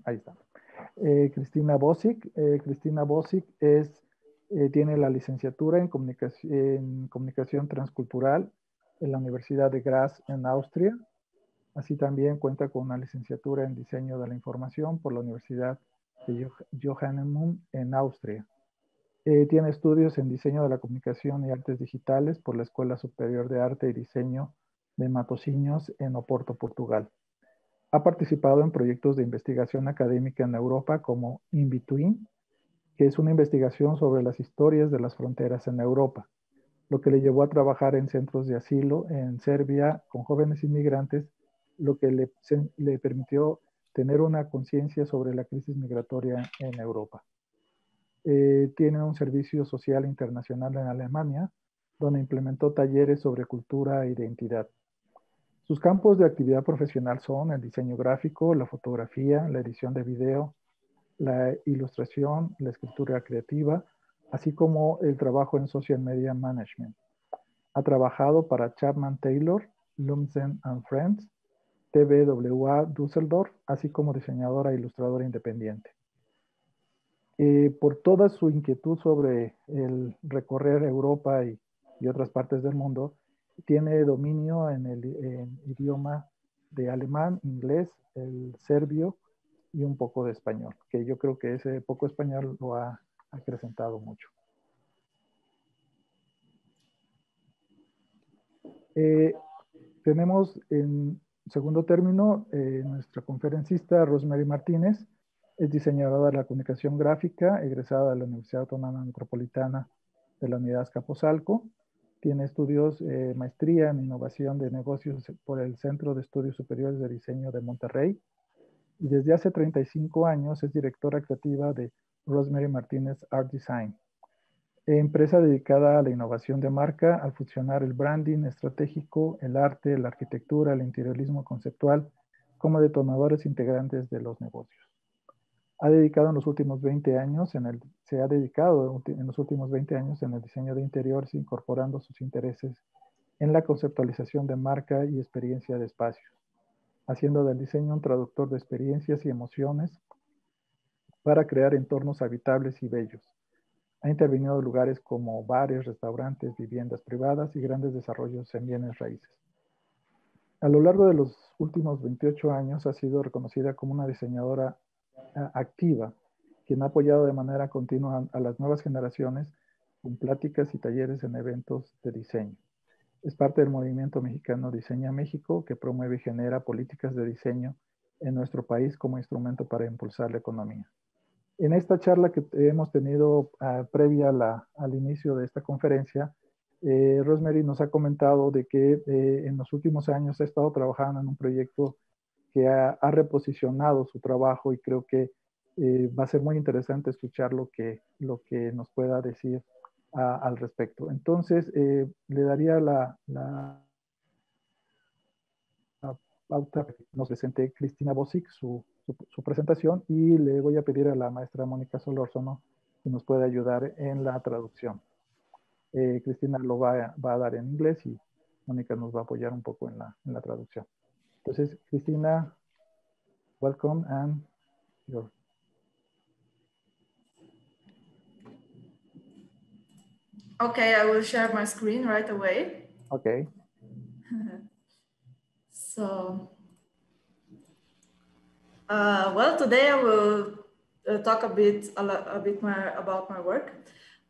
ahí está. Cristina Bosic. Cristina Bosic tiene la licenciatura en comunicación transcultural en la Universidad de Graz en Austria. Así también cuenta con una licenciatura en diseño de la información por la Universidad de Johanneum en Austria. Tiene estudios en diseño de la comunicación y artes digitales por la Escuela Superior de Arte y Diseño de Matosinhos en Oporto, Portugal. Ha participado en proyectos de investigación académica en Europa como In Between, que es una investigación sobre las historias de las fronteras en Europa, lo que le llevó a trabajar en centros de asilo en Serbia con jóvenes inmigrantes, lo que le permitió tener una conciencia sobre la crisis migratoria en Europa. Tiene un servicio social internacional en Alemania, donde implementó talleres sobre cultura e identidad. Sus campos de actividad profesional son el diseño gráfico, la fotografía, la edición de video, la ilustración, la escritura creativa, así como el trabajo en social media management. Ha trabajado para Chapman Taylor, Lumsen and Friends, TBWA Düsseldorf, así como diseñadora e ilustradora independiente. Por toda su inquietud sobre el recorrer Europa y otras partes del mundo, tiene dominio en el idioma de alemán, inglés, el serbio y un poco de español, que yo creo que ese poco español lo ha acrecentado mucho. Tenemos en segundo término nuestra conferencista Rosemary Martínez. Es diseñadora de la comunicación gráfica, egresada de la Universidad Autónoma Metropolitana de la Unidad Azcapotzalco. Tiene estudios, maestría en innovación de negocios por el Centro de Estudios Superiores de Diseño de Monterrey. Y desde hace 35 años es directora creativa de Rosemary Martínez Art Design, empresa dedicada a la innovación de marca, al fusionar el branding estratégico, el arte, la arquitectura, el interiorismo conceptual como detonadores integrantes de los negocios. Se ha dedicado en los últimos 20 años en el diseño de interiores, incorporando sus intereses en la conceptualización de marca y experiencia de espacios, haciendo del diseño un traductor de experiencias y emociones para crear entornos habitables y bellos. Ha intervenido en lugares como bares, restaurantes, viviendas privadas y grandes desarrollos en bienes raíces. A lo largo de los últimos 28 años ha sido reconocida como una diseñadora activa, quien ha apoyado de manera continua a las nuevas generaciones con pláticas y talleres en eventos de diseño. Es parte del movimiento mexicano Diseña México, que promueve y genera políticas de diseño en nuestro país como instrumento para impulsar la economía. En esta charla que hemos tenido previa al inicio de esta conferencia, Rosemary nos ha comentado de que en los últimos años ha estado trabajando en un proyecto que ha reposicionado su trabajo, y creo que va a ser muy interesante escuchar lo que nos pueda decir al respecto. Entonces, le daría la pauta que nos presente Cristina Bosic su presentación, y le voy a pedir a la maestra Mónica Solórzano que nos pueda ayudar en la traducción. Cristina lo va a dar en inglés y Mónica nos va a apoyar un poco en la traducción. Entonces, Cristina, welcome, and your... Okay, I will share my screen right away. Okay. So, well, today I will talk about my work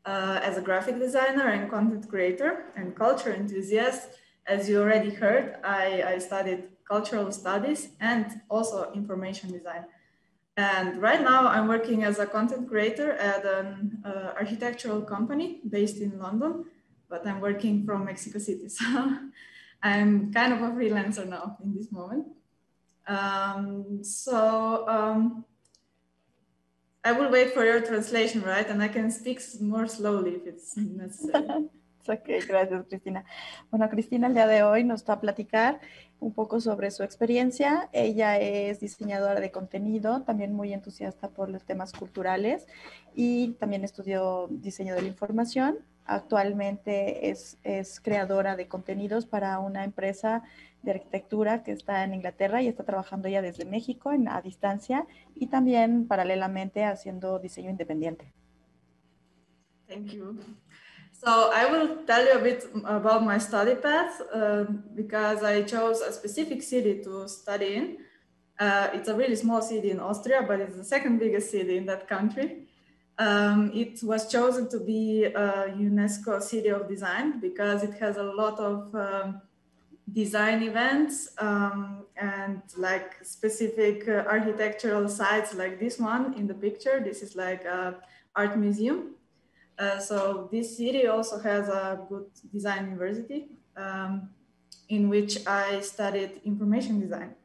as a graphic designer and content creator and culture enthusiast. As you already heard, I studied cultural studies and also information design. And right now I'm working as a content creator at an architectural company based in London, but I'm working from Mexico City. So I'm kind of a freelancer now in this moment. I will wait for your translation, right? And I can speak more slowly if it's necessary. Ok, gracias, Cristina. Bueno, Cristina el día de hoy nos va a platicar un poco sobre su experiencia. Ella es diseñadora de contenido, también muy entusiasta por los temas culturales, y también estudió diseño de la información. actualmente es creadora de contenidos para una empresa de arquitectura que está en Inglaterra y está trabajando ya desde México a distancia y también paralelamente haciendo diseño independiente. Thank you. So I will tell you a bit about my study path because I chose a specific city to study in. It's a really small city in Austria, but it's the second biggest city in that country. It was chosen to be a UNESCO City of Design because it has a lot of design events and like specific architectural sites like this one in the picture. This is like an art museum. So this city also has a good design university in which I studied information design.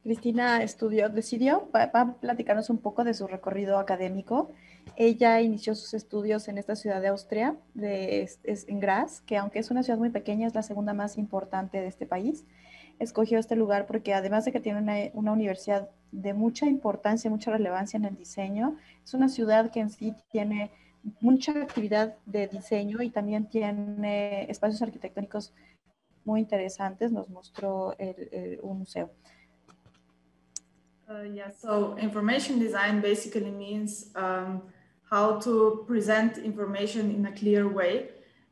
Cristina va a platicarnos un poco de su recorrido académico. Ella inició sus estudios en esta ciudad de Austria, en Graz, que aunque es una ciudad muy pequeña, es la segunda más importante de este país. Escogió este lugar porque además de que tiene una universidad de mucha importancia, mucha relevancia en el diseño, es una ciudad que en sí tiene mucha actividad de diseño y también tiene espacios arquitectónicos muy interesantes. Nos mostró un museo. Yeah, so information design basically means how to present information in a clear way.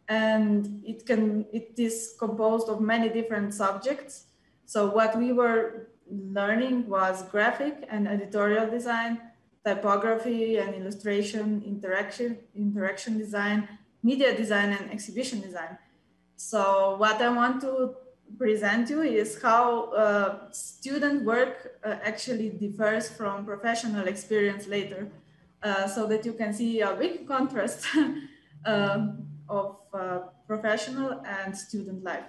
And it is composed of many different subjects. So what we were learning was graphic and editorial design, typography and illustration, interaction design, media design, and exhibition design. So what I want to present you is how student work actually differs from professional experience later, so that you can see a big contrast of professional and student life.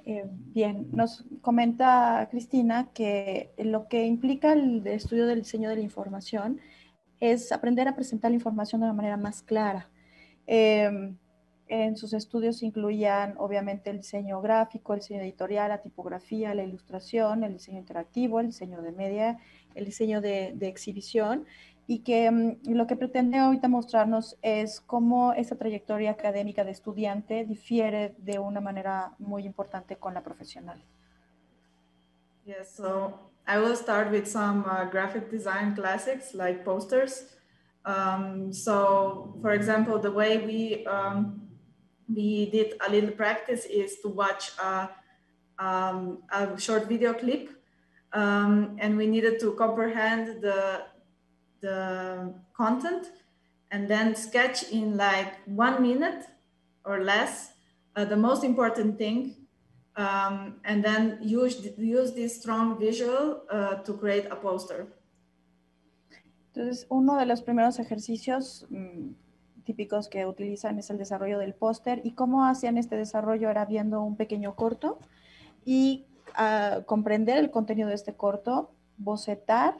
Bien, nos comenta Cristina que lo que implica el estudio del diseño de la información es aprender a presentar la información de una manera más clara. En sus estudios incluían obviamente el diseño gráfico, el diseño editorial, la tipografía, la ilustración, el diseño interactivo, el diseño de media, el diseño de exhibición, y que lo que pretende ahorita mostrarnos es cómo esa trayectoria académica de estudiante difiere de una manera muy importante con la profesional. Yes, so I will start with some graphic design classics like posters. So, for example, the way we did a little practice is to watch a short video clip, and we needed to comprehend the content and then sketch in like 1 minute or less the most important thing, and then use this strong visual to create a poster. Entonces, uno de los primeros ejercicios típicos que utilizan es el desarrollo del póster, y cómo hacían este desarrollo era viendo un pequeño corto y comprender el contenido de este corto, bocetar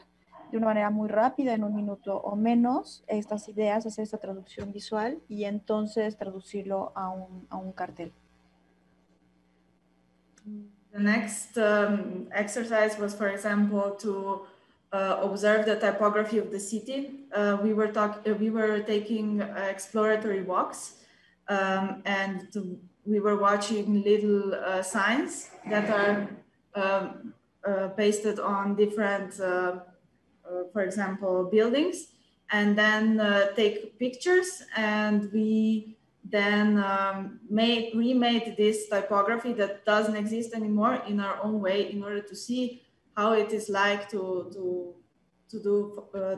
de una manera muy rápida, en 1 minuto o menos, estas ideas, hacer esta traducción visual y entonces traducirlo a un cartel. The next exercise was, for example, to observe the typography of the city. We were taking exploratory walks, and we were watching little signs that are pasted on different, for example, buildings, and then take pictures, and we then remade this typography that doesn't exist anymore in our own way in order to see how it is like to do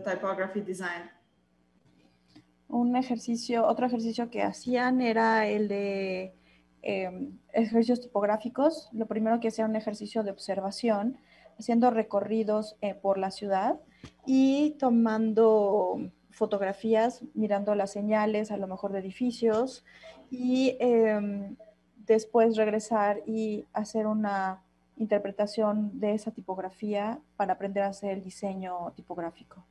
typography design. Otro ejercicio que hacían era el de ejercicios tipográficos. Lo primero que hacían, un ejercicio de observación, haciendo recorridos por la ciudad y tomando fotografías, mirando las señales, a lo mejor de edificios, y después regresar y hacer una interpretación de esa tipografía para aprender a hacer el diseño tipográfico.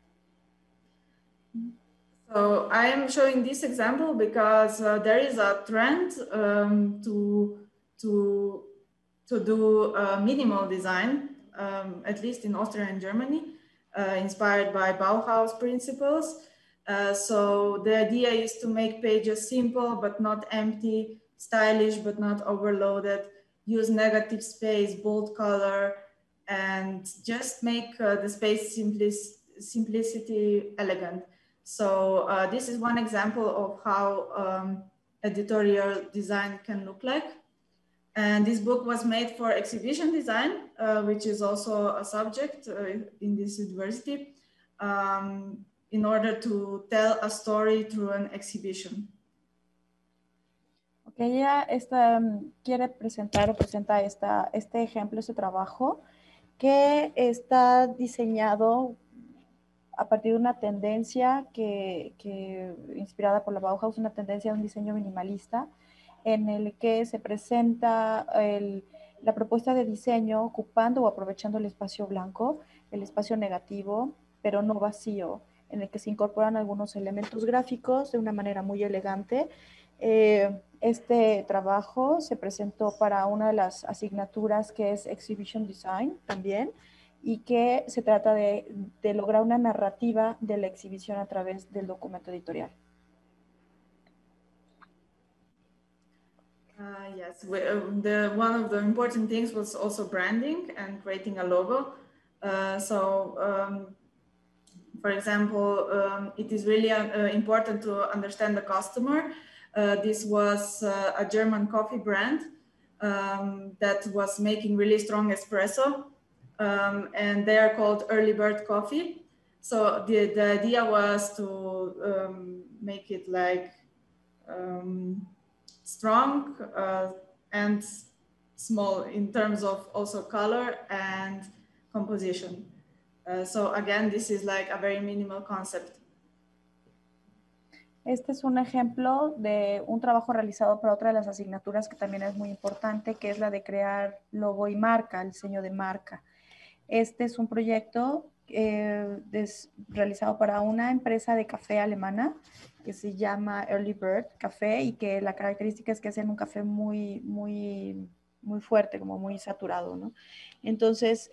So I am showing this example because there is a trend to do minimal design, at least in Austria and Germany, inspired by Bauhaus principles. So the idea is to make pages simple but not empty, stylish but not overloaded, use negative space, bold color, and just make the space simplicity elegant. So this is one example of how editorial design can look like. And this book was made for exhibition design, which is also a subject in this university, in order to tell a story through an exhibition. Ok, ella quiere presentar o presenta este ejemplo, este trabajo que está diseñado a partir de una tendencia que inspirada por la Bauhaus, una tendencia de un diseño minimalista, en el que se presenta la propuesta de diseño ocupando o aprovechando el espacio blanco, el espacio negativo, pero no vacío, en el que se incorporan algunos elementos gráficos de una manera muy elegante. Este trabajo se presentó para una de las asignaturas que es Exhibition Design también, y que se trata de lograr una narrativa de la exhibición a través del documento editorial. Yes, one of the important things was also branding and creating a logo. For example, it is really important to understand the customer. This was a German coffee brand that was making really strong espresso. And they are called Early Bird Coffee. So the idea was to make it like strong and small in terms of also color and composition. So again, this is like a very minimal concept. Este es un ejemplo de un trabajo realizado para otra de las asignaturas que también es muy importante, que es la de crear logo y marca, el diseño de marca. Este es un proyecto realizado para una empresa de café alemana que se llama Early Bird Café, y que la característica es que hacen un café muy fuerte, como muy saturado, ¿no? Entonces,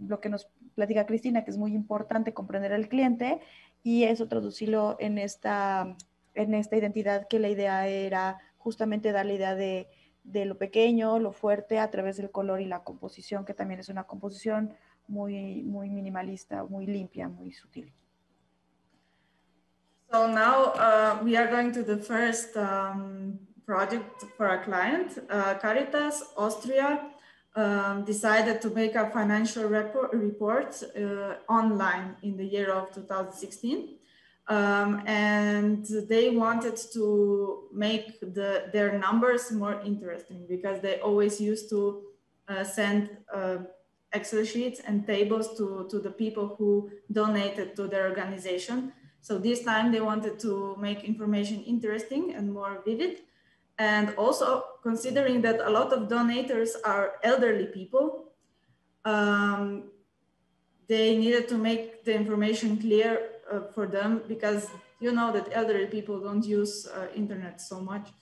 lo que nos platica Cristina, que es muy importante comprender al cliente, y eso traducirlo en esta identidad, que la idea era justamente dar la idea de lo pequeño, lo fuerte, a través del color y la composición, que también es una composición muy minimalista, muy limpia, muy sutil. So now we are going to the first project for our client. Caritas Austria decided to make a financial report online in the year of 2016. And they wanted to make their numbers more interesting, because they always used to send Excel sheets and tables to the people who donated to their organization. So this time they wanted to make information interesting and more vivid. And also considering that a lot of donators are elderly people, they needed to make the information clear for them, because you know that elderly people don't use internet so much.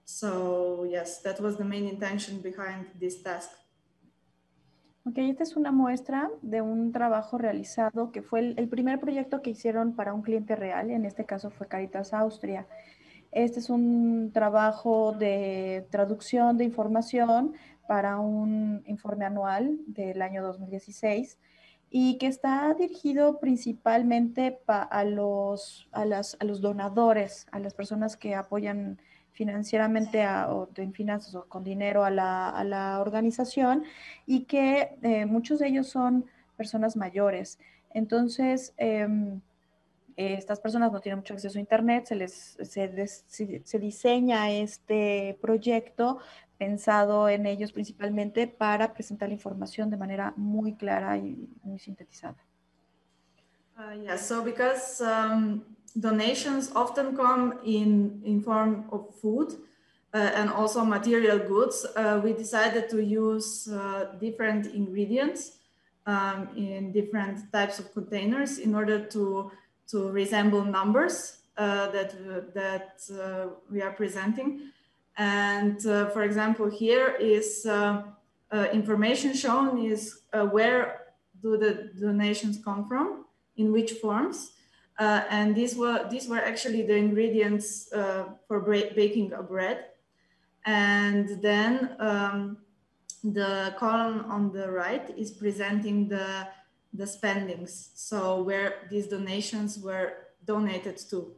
So yes, that was the main intention behind this task. Ok, esta es una muestra de un trabajo realizado que fue el primer proyecto que hicieron para un cliente real, en este caso fue Caritas Austria. Este es un trabajo de traducción de información para un informe anual del año 2016, y que está dirigido principalmente a los donadores, a las personas que apoyan financieramente o en finanzas o con dinero a la organización, y que muchos de ellos son personas mayores. Entonces, estas personas no tienen mucho acceso a internet, se diseña este proyecto pensado en ellos principalmente para presentar la información de manera muy clara y muy sintetizada. Yeah, so because donations often come in form of food and also material goods, we decided to use different ingredients in different types of containers in order to resemble numbers that we are presenting. And for example, here is information shown is where do the donations come from, in which forms. And these were actually the ingredients for baking a bread. And then the column on the right is presenting the spendings, so where these donations were donated to.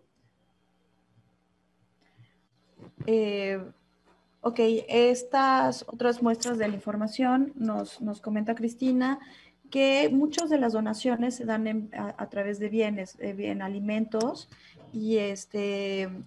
Ok, estas otras muestras de la información nos comenta Cristina que muchas de las donaciones se dan a través de bienes, en alimentos, y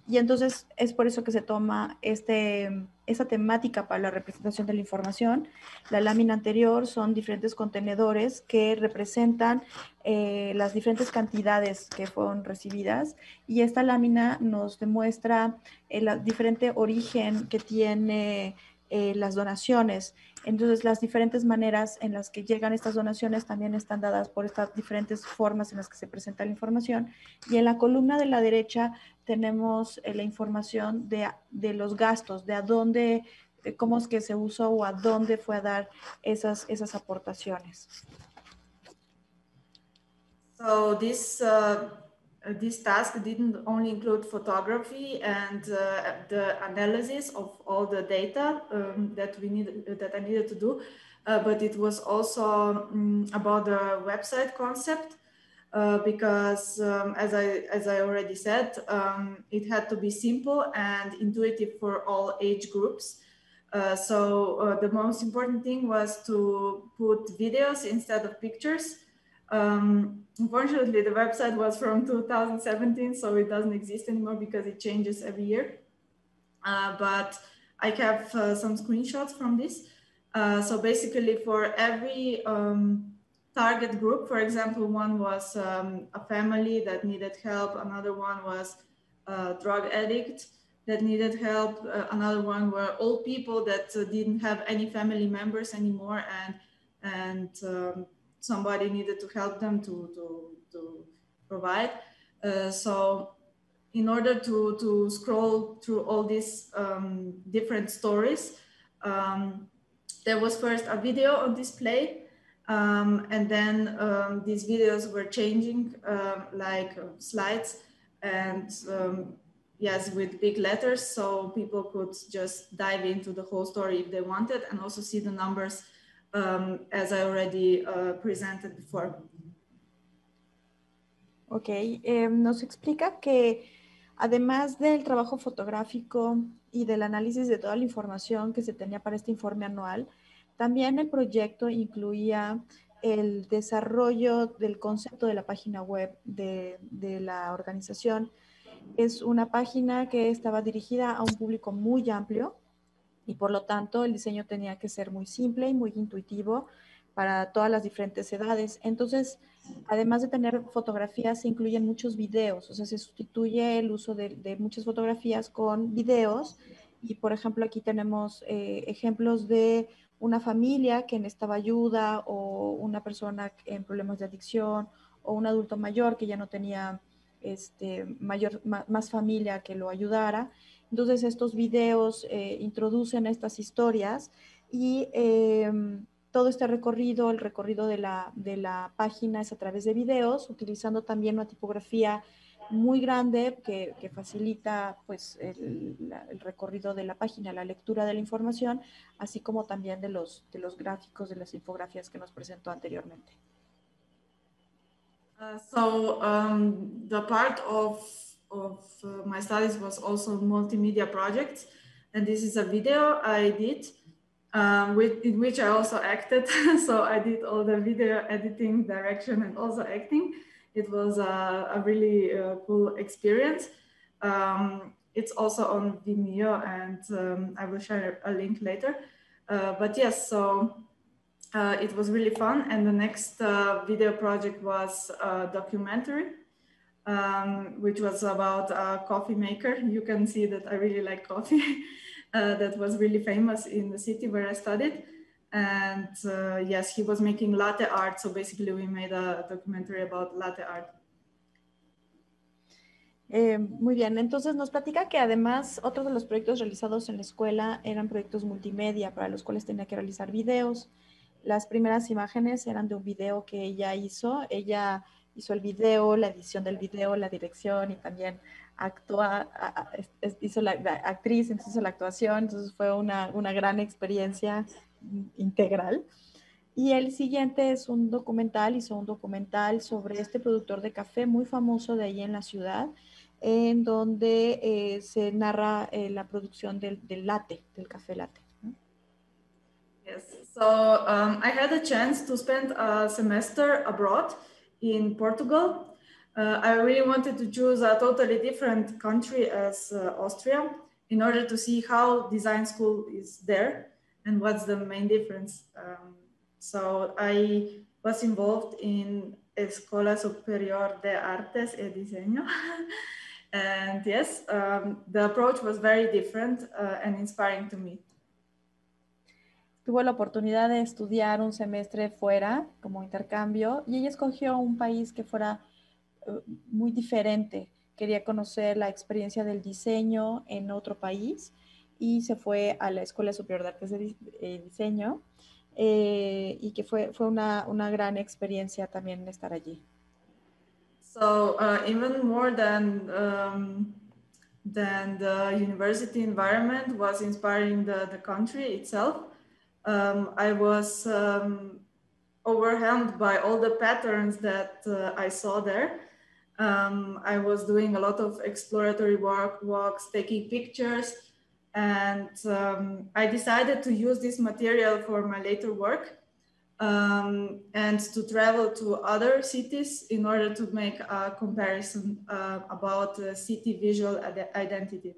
entonces es por eso que se toma esa temática para la representación de la información. La lámina anterior son diferentes contenedores que representan las diferentes cantidades que fueron recibidas, y esta lámina nos demuestra el diferente origen que tiene las donaciones. Entonces, las diferentes maneras en las que llegan estas donaciones también están dadas por estas diferentes formas en las que se presenta la información. Y en la columna de la derecha tenemos la información de los gastos, de a dónde, cómo es que se usó o a dónde fue a dar esas aportaciones. So this task didn't only include photography and the analysis of all the data that I needed to do, but it was also about the website concept, because as I already said, it had to be simple and intuitive for all age groups. So the most important thing was to put videos instead of pictures. Unfortunately, the website was from 2017, so it doesn't exist anymore because it changes every year. But I have some screenshots from this. So basically for every target group, for example, one was a family that needed help. Another one was a drug addict that needed help. Another one were old people that didn't have any family members anymore, and somebody needed to help them to provide. So in order to scroll through all these different stories, there was first a video on display, and then these videos were changing like slides, and yes, with big letters, so people could just dive into the whole story if they wanted, and also see the numbers as I already presented before. Ok, nos explica que además del trabajo fotográfico y del análisis de toda la información que se tenía para este informe anual, también el proyecto incluía el desarrollo del concepto de la página web de la organización. Es una página que estaba dirigida a un público muy amplio, y por lo tanto el diseño tenía que ser muy simple y muy intuitivo para todas las diferentes edades. Entonces, además de tener fotografías, se incluyen muchos videos, o sea, se sustituye el uso de muchas fotografías con videos. Y por ejemplo, aquí tenemos ejemplos de una familia que necesitaba ayuda, o una persona en problemas de adicción, o un adulto mayor que ya no tenía más familia que lo ayudara. Entonces estos videos introducen estas historias, y todo este recorrido, el recorrido de la página es a través de videos, utilizando también una tipografía muy grande que facilita pues el recorrido de la página, la lectura de la información, así como también de los gráficos, de las infografías que nos presentó anteriormente. So the part of my studies was also multimedia projects, and this is a video I did in which I also acted. So I did all the video editing, direction, and also acting. It was a really cool experience. It's also on Vimeo, and I will share a link later. But yes, so it was really fun. And the next video project was a documentary, which was about a coffee maker. You can see that I really like coffee. That was really famous in the city where I studied. And yes, he was making latte art. So basically we made a documentary about latte art. Muy bien, entonces nos platica que además otros de los proyectos realizados en la escuela eran proyectos multimedia, para los cuales tenía que realizar videos. Las primeras imágenes eran de un video que ella hizo. Ella hizo el video, la edición del video, la dirección y también actúa, hizo la actriz, entonces hizo la actuación, entonces fue una gran experiencia integral. Y el siguiente es un documental, hizo un documental sobre este productor de café muy famoso de ahí en la ciudad, en donde se narra la producción del latte, del café latte. Yes, so I had a chance to spend a semester abroad in Portugal. I really wanted to choose a totally different country as Austria in order to see how design school is there and what's the main difference. So I was involved in Escola Superior de Artes y Diseño. And yes, the approach was very different and inspiring to me. Tuvo la oportunidad de estudiar un semestre fuera como intercambio y ella escogió un país que fuera muy diferente. Quería conocer la experiencia del diseño en otro país y se fue a la Escuela Superior de Artes de Diseño y que fue una gran experiencia también estar allí. So even more than the university environment was inspiring the country itself. I was overwhelmed by all the patterns that I saw there. I was doing a lot of exploratory walks, taking pictures, and I decided to use this material for my later work and to travel to other cities in order to make a comparison about city visual identity.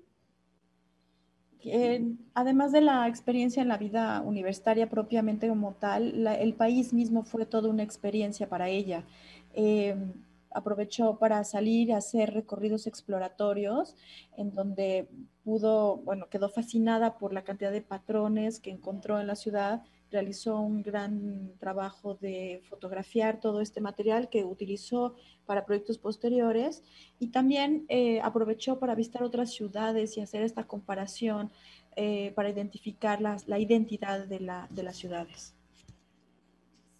Además de la experiencia en la vida universitaria propiamente como tal, el país mismo fue toda una experiencia para ella. Aprovechó para salir a hacer recorridos exploratorios en donde quedó fascinada por la cantidad de patrones que encontró en la ciudad. Realizó un gran trabajo de fotografiar todo este material que utilizó para proyectos posteriores y también aprovechó para visitar otras ciudades y hacer esta comparación para identificar la identidad de las ciudades.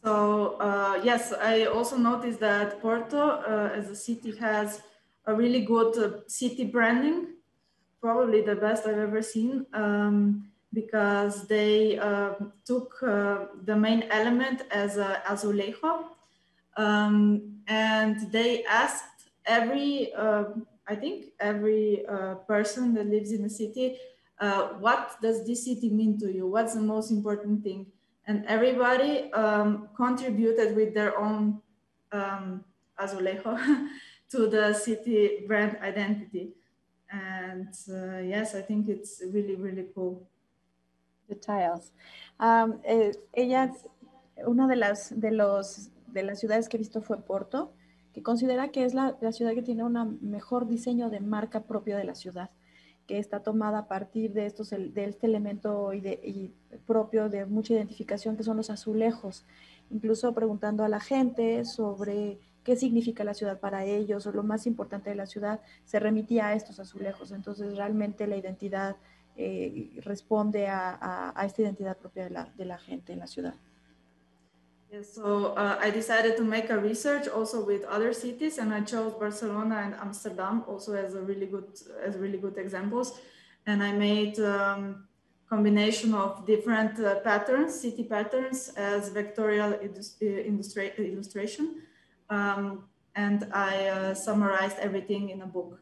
So yes, I also noticed that Porto as a city has a really good city branding, probably the best I've ever seen. Because they took the main element as azulejo, and they asked every, I think every person that lives in the city, what does this city mean to you? What's the most important thing? And everybody contributed with their own azulejo to the city brand identity. And yes, I think it's really, really cool. Details. Ella, una de las ciudades que he visto fue Porto, que considera que es la ciudad que tiene un mejor diseño de marca propio de la ciudad, que está tomada a partir de este elemento propio de mucha identificación que son los azulejos, incluso preguntando a la gente sobre qué significa la ciudad para ellos o lo más importante de la ciudad, se remitía a estos azulejos. Entonces realmente la identidad responde a esta identidad propia de la gente en la ciudad. Yes, so I decided to make a research also with other cities, and I chose Barcelona and Amsterdam also as really good examples. And I made combination of different patterns, city patterns, as vectorial illustration, and I summarized everything in a book.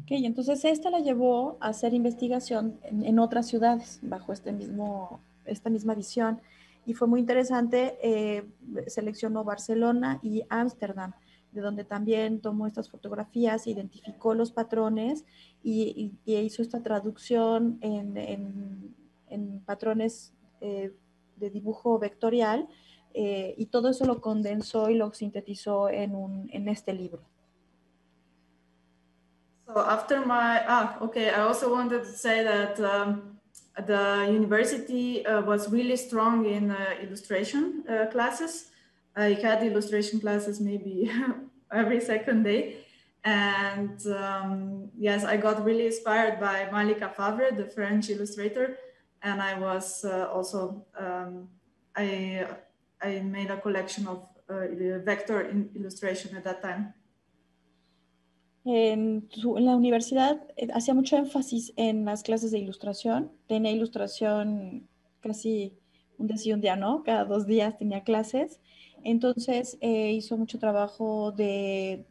Ok, entonces esta la llevó a hacer investigación en otras ciudades bajo esta misma visión y fue muy interesante. Seleccionó Barcelona y Ámsterdam, de donde también tomó estas fotografías, identificó los patrones y hizo esta traducción en patrones de dibujo vectorial y todo eso lo condensó y lo sintetizó en este libro. So after I also wanted to say that the university was really strong in illustration classes. I had illustration classes maybe every second day. And yes, I got really inspired by Malika Favre, the French illustrator. And I was also, I made a collection of vector illustration at that time. En la universidad hacía mucho énfasis en las clases de ilustración. Tenía ilustración casi un día sí, un día no. Cada 2 días tenía clases. Entonces hizo mucho trabajo de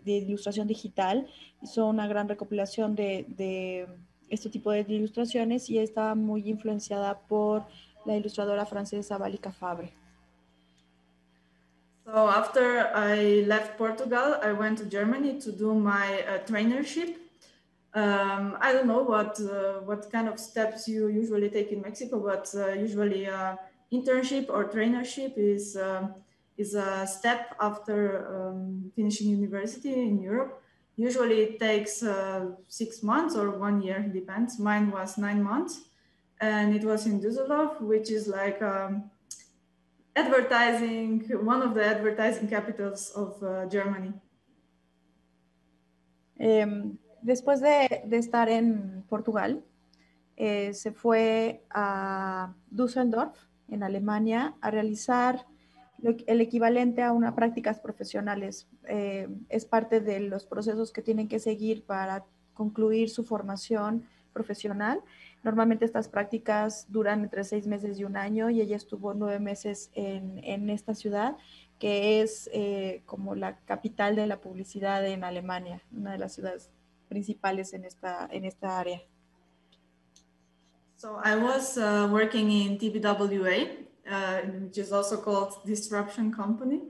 ilustración digital. Hizo una gran recopilación de este tipo de ilustraciones y estaba muy influenciada por la ilustradora francesa Valika Fabre. So after I left Portugal, I went to Germany to do my trainership. I don't know what kind of steps you usually take in Mexico, but usually internship or trainership is a step after finishing university in Europe. Usually it takes 6 months or 1 year, depends. Mine was 9 months, and it was in Düsseldorf, which is like advertising, one of the advertising capitals of Germany. Después de estar en Portugal, se fue a Düsseldorf, en Alemania, a realizar el equivalente a unas prácticas profesionales. Es parte de los procesos que tienen que seguir para concluir su formación profesional. Normalmente estas prácticas duran entre 6 meses y 1 año y ella estuvo 9 meses en esta ciudad, que es como la capital de la publicidad en Alemania, una de las ciudades principales en esta área. So I was working in TBWA, which is also called Disruption Company.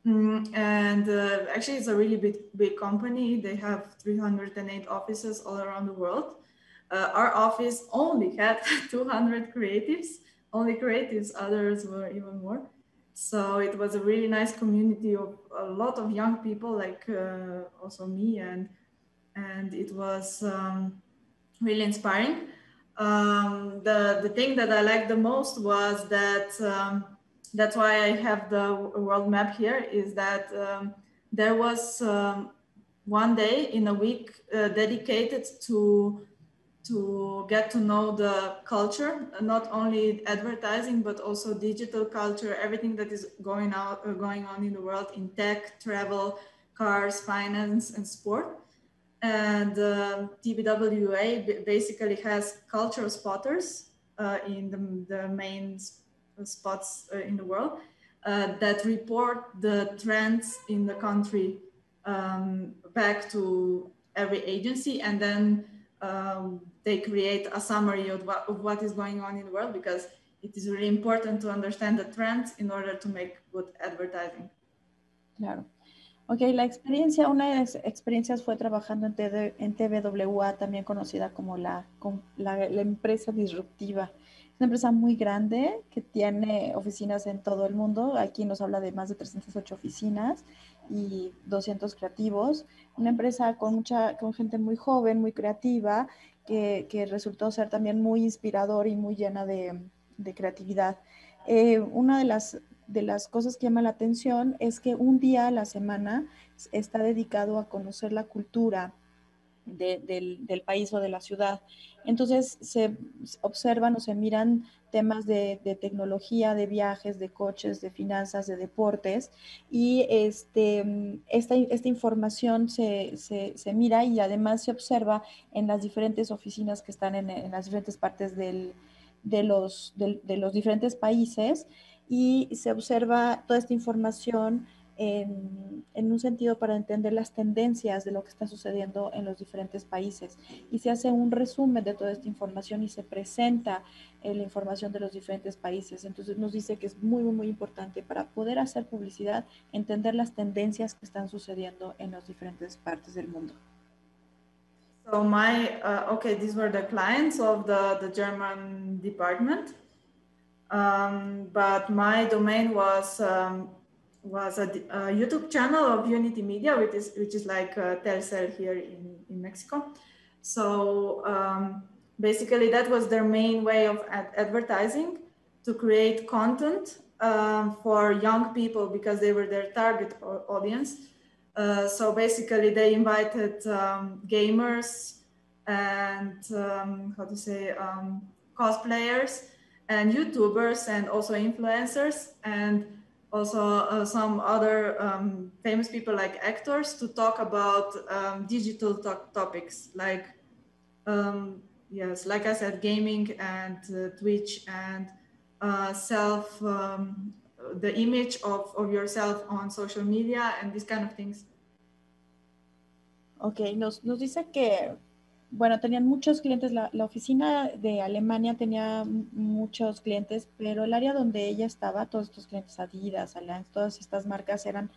And actually it's a really big company. They have 308 offices all around the world. Our office only had 200 creatives, others were even more. So it was a really nice community of a lot of young people, like also me, and it was really inspiring. The thing that I liked the most was that that's why I have the world map here, is that there was 1 day in a week dedicated to get to know the culture, not only advertising, but also digital culture, everything that is going on in the world, in tech, travel, cars, finance, and sport. And TBWA basically has cultural spotters in the main spots in the world that report the trends in the country back to every agency, and then they create a summary of what is going on in the world, because it is really important to understand the trends in order to make good advertising. Claro. Ok, una de las experiencias fue trabajando en TBWA, también conocida como la empresa disruptiva. Es una empresa muy grande que tiene oficinas en todo el mundo. Aquí nos habla de más de 308 oficinas y 200 creativos. Una empresa con gente muy joven, muy creativa, que resultó ser también muy inspirador y muy llena de creatividad. Una de las cosas que llama la atención es que un día a la semana está dedicado a conocer la cultura del país o de la ciudad. Entonces se observan o se miran temas de tecnología, de viajes, de coches, de finanzas, de deportes, y esta información se mira y además se observa en las diferentes oficinas que están en las diferentes partes de los diferentes países, y se observa toda esta información en un sentido para entender las tendencias de lo que está sucediendo en los diferentes países, y se hace un resumen de toda esta información y se presenta la información de los diferentes países. Entonces nos dice que es muy, muy, muy importante para poder hacer publicidad, entender las tendencias que están sucediendo en las diferentes partes del mundo. So these were the clients of the German department, but my domain was a YouTube channel of Unity Media, which is like Telcel here in Mexico. So basically that was their main way of advertising, to create content for young people, because they were their target audience. So basically they invited gamers and cosplayers and YouTubers and also influencers, and also some other famous people like actors to talk about digital topics like, yes, like I said, gaming and Twitch and the image of yourself on social media and these kind of things. Ok, nos dice que, bueno, tenían muchos clientes, la oficina de Alemania tenía muchos clientes, pero el área donde ella estaba, todos estos clientes, Adidas, Allianz, todas estas marcas eran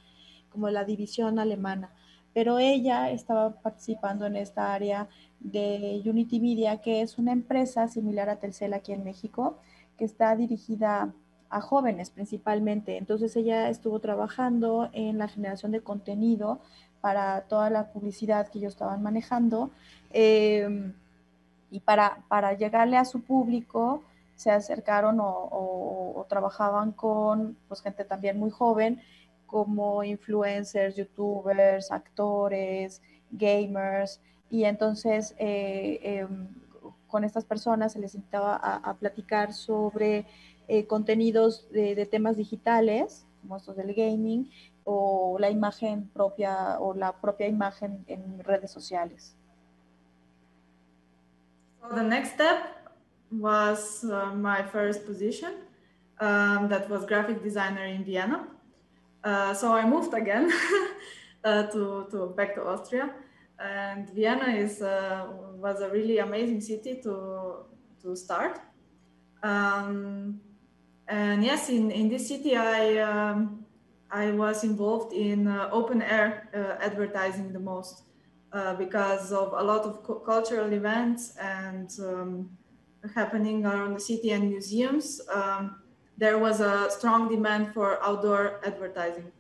como la división alemana, pero ella estaba participando en esta área de Unity Media, que es una empresa similar a Telcel aquí en México, que está dirigida a jóvenes principalmente. Entonces ella estuvo trabajando en la generación de contenido para toda la publicidad que ellos estaban manejando, y para llegarle a su público se acercaron o trabajaban con pues, gente también muy joven, como influencers, youtubers, actores, gamers, y entonces con estas personas se les invitaba a platicar sobre contenidos de temas digitales, como estos del gaming, o la imagen propia o la propia imagen en redes sociales. So the next step was my first position, that was graphic designer in Vienna. So I moved again to back to Austria, and Vienna was a really amazing city to start. And yes, in this city I was involved in open air advertising the most because of a lot of cultural events and happening around the city and museums. There was a strong demand for outdoor advertising.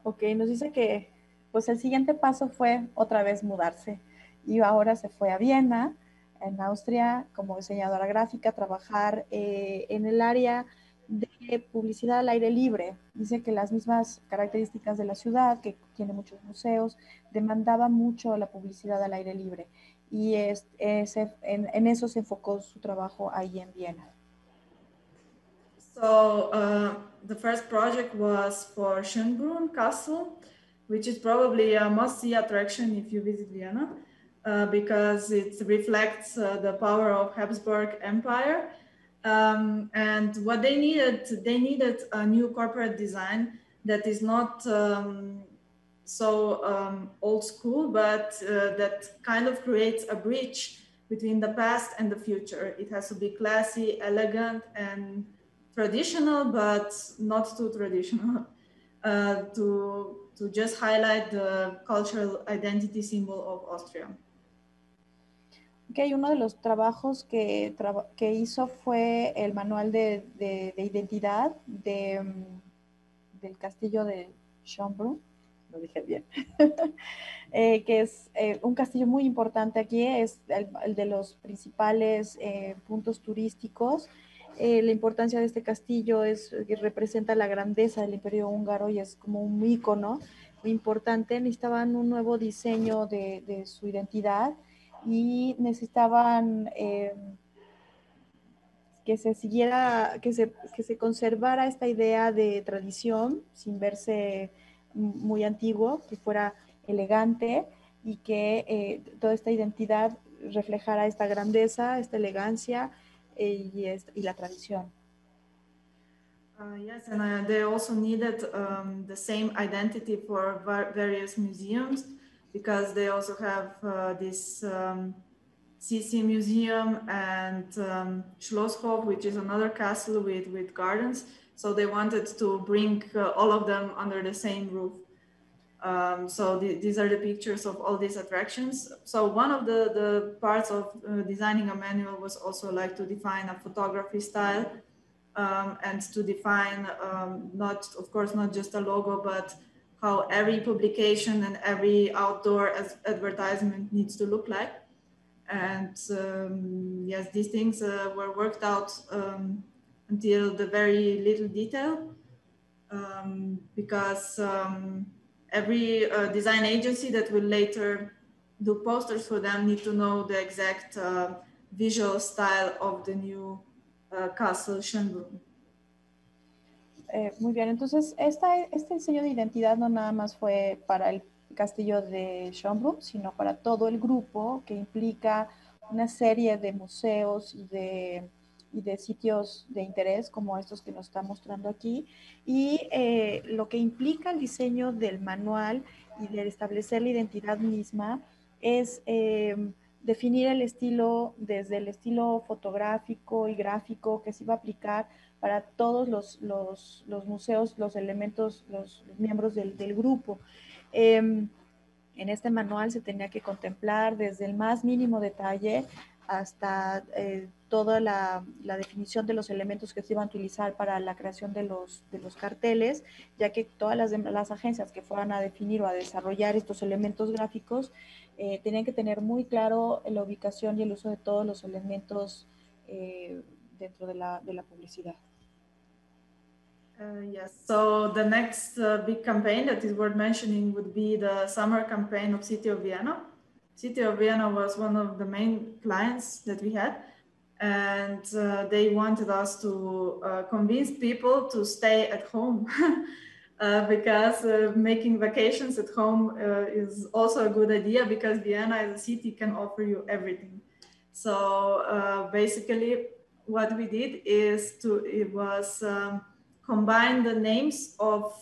Ok, nos dice que pues el siguiente paso fue otra vez mudarse y ahora se fue a Viena, en Austria, como diseñadora gráfica, trabajar en el área de publicidad al aire libre. Dice que las mismas características de la ciudad, que tiene muchos museos, demandaba mucho la publicidad al aire libre y en eso se enfocó su trabajo ahí en Viena. So the first project was for Schönbrunn Castle, which is probably a must-see attraction if you visit Vienna, because it reflects the power of Habsburg Empire. And what they needed a new corporate design that is not so old school, but that kind of creates a bridge between the past and the future. It has to be classy, elegant, and traditional, but not too traditional, to just highlight the cultural identity symbol of Austria. Okay, uno de los trabajos que hizo fue el manual de identidad del castillo de Schönbrunn, lo dije bien, que es un castillo muy importante aquí, es el de los principales puntos turísticos. La importancia de este castillo es que representa la grandeza del Imperio Húngaro y es como un ícono muy importante. Necesitaban un nuevo diseño de su identidad y necesitaban que se siguiera, que se conservara esta idea de tradición sin verse muy antiguo, que fuera elegante y que toda esta identidad reflejara esta grandeza, esta elegancia y la tradición. Yes, and they also needed the same identity for various museums, because they also have this CC Museum and Schlosshof, which is another castle with gardens. So they wanted to bring all of them under the same roof. So these are the pictures of all these attractions. So one of the parts of designing a manual was also like to define a photography style, and to define not just a logo, but how every publication and every outdoor advertisement needs to look like. And yes, these things were worked out until the very little detail, because every design agency that will later do posters for them need to know the exact visual style of the new Castle Schönbrunn. Muy bien, entonces este diseño de identidad no nada más fue para el castillo de Schönbrunn, sino para todo el grupo, que implica una serie de museos y de sitios de interés como estos que nos está mostrando aquí, y lo que implica el diseño del manual y de establecer la identidad misma es definir el estilo, desde el estilo fotográfico y gráfico que se iba a aplicar para todos los museos, los elementos, los miembros del grupo. En este manual se tenía que contemplar desde el más mínimo detalle hasta toda la definición de los elementos que se iban a utilizar para la creación de los carteles, ya que todas las agencias que fueran a definir o a desarrollar estos elementos gráficos tenían que tener muy claro la ubicación y el uso de todos los elementos dentro de la publicidad. Yes, so the next big campaign that is worth mentioning would be the summer campaign of City of Vienna. City of Vienna was one of the main clients that we had, and they wanted us to convince people to stay at home because making vacations at home is also a good idea, because Vienna as a city can offer you everything. So basically what we did is combine the names of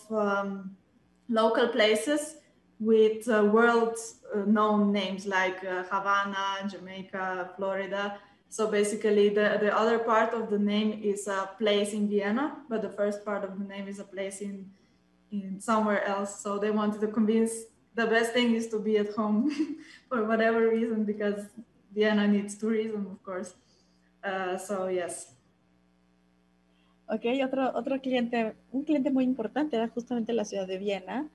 local places with world-known names like Havana, Jamaica, Florida. So basically the other part of the name is a place in Vienna, but the first part of the name is a place in somewhere else. So they wanted to convince the best thing is to be at home for whatever reason, because Vienna needs tourism, of course. So yes. Ok, otro cliente, un cliente muy importante era justamente la ciudad de Viena,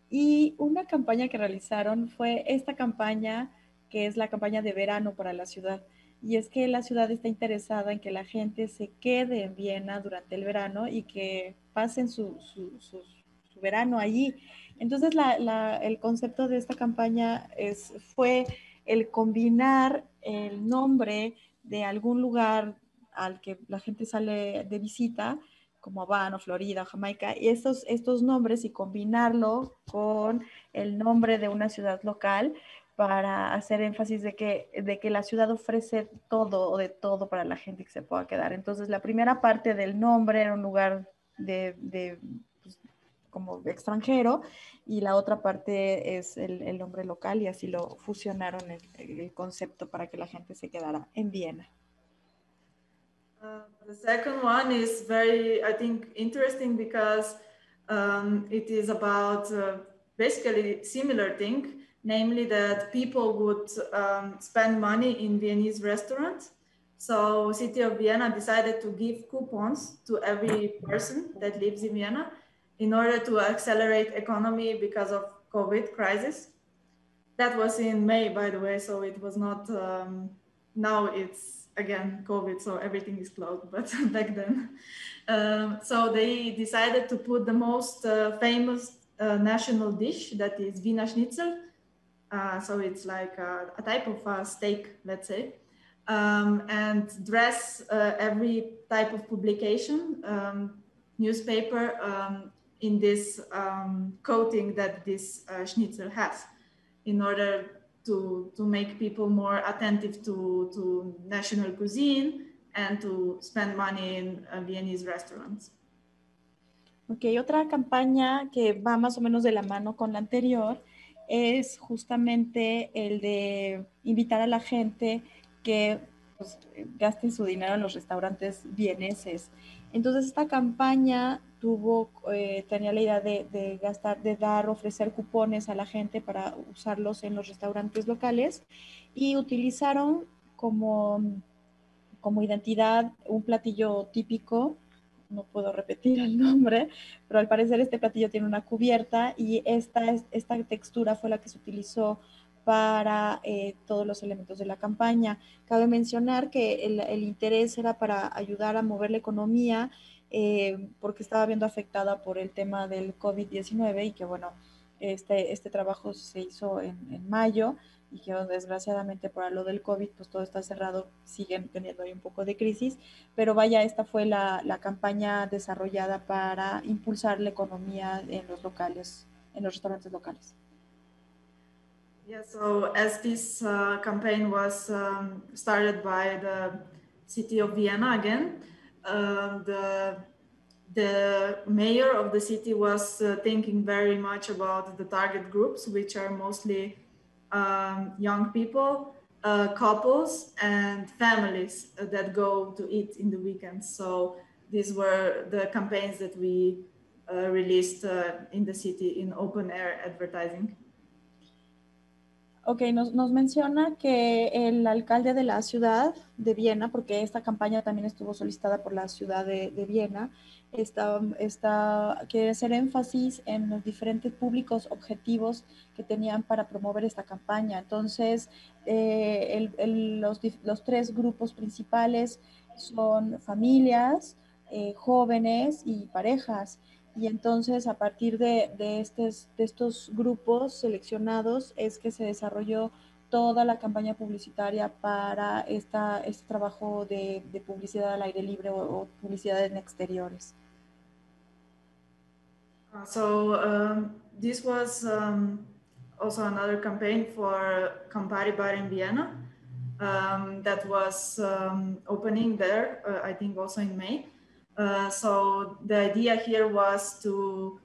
y una campaña que realizaron fue esta campaña, que es la campaña de verano para la ciudad. Y es que la ciudad está interesada en que la gente se quede en Viena durante el verano y que pasen su verano allí. Entonces el concepto de esta campaña fue el combinar el nombre de algún lugar al que la gente sale de visita, como Habano, Florida, Jamaica, y estos nombres, y combinarlo con el nombre de una ciudad local para hacer énfasis de que la ciudad ofrece todo o de todo para la gente que se pueda quedar. Entonces, la primera parte del nombre era un lugar pues, como extranjero, y la otra parte es el nombre local, y así lo fusionaron el concepto para que la gente se quedara en Viena. The second one is very, I think, interesting, because it is about basically similar thing, namely that people would spend money in Viennese restaurants. So City of Vienna decided to give coupons to every person that lives in Vienna in order to accelerate economy because of COVID crisis. That was in May, by the way, so it was not, now it's again COVID, so everything is closed, but back then. So they decided to put the most famous national dish, that is Wiener Schnitzel. So it's like a type of steak, let's say, and dress every type of publication, newspaper, in this coating that this schnitzel has, in order to make people more attentive to national cuisine and to spend money in Viennese restaurants. Ok, otra campaña que va más o menos de la mano con la anterior es justamente el de invitar a la gente que pues, gasten su dinero en los restaurantes vieneses. Entonces esta campaña tenía la idea de ofrecer cupones a la gente para usarlos en los restaurantes locales, y utilizaron como identidad un platillo típico. No puedo repetir el nombre, pero al parecer este platillo tiene una cubierta, y esta textura fue la que se utilizó para todos los elementos de la campaña. Cabe mencionar que el interés era para ayudar a mover la economía, porque estaba viendo afectada por el tema del COVID-19, y que bueno, este trabajo se hizo en mayo, y que desgraciadamente por lo del COVID, pues todo está cerrado, siguen teniendo ahí un poco de crisis, pero vaya, esta fue la campaña desarrollada para impulsar la economía en los locales, en los restaurantes locales. Yeah, so as this campaign was started by the city of Vienna again, the mayor of the city was thinking very much about the target groups, which are mostly young people, couples, and families that go to eat in the weekends. So these were the campaigns that we released in the city in open air advertising. Ok, nos menciona que el alcalde de la ciudad de Viena, porque esta campaña también estuvo solicitada por la ciudad de Viena, quiere hacer énfasis en los diferentes públicos objetivos que tenían para promover esta campaña. Entonces, los tres grupos principales son familias, jóvenes y parejas. Y entonces a partir de estos grupos seleccionados es que se desarrolló toda la campaña publicitaria para este trabajo de publicidad al aire libre o publicidad en exteriores. This was also another campaign for Campari Bar in Vienna that was opening there, I think also in May. So the idea here was to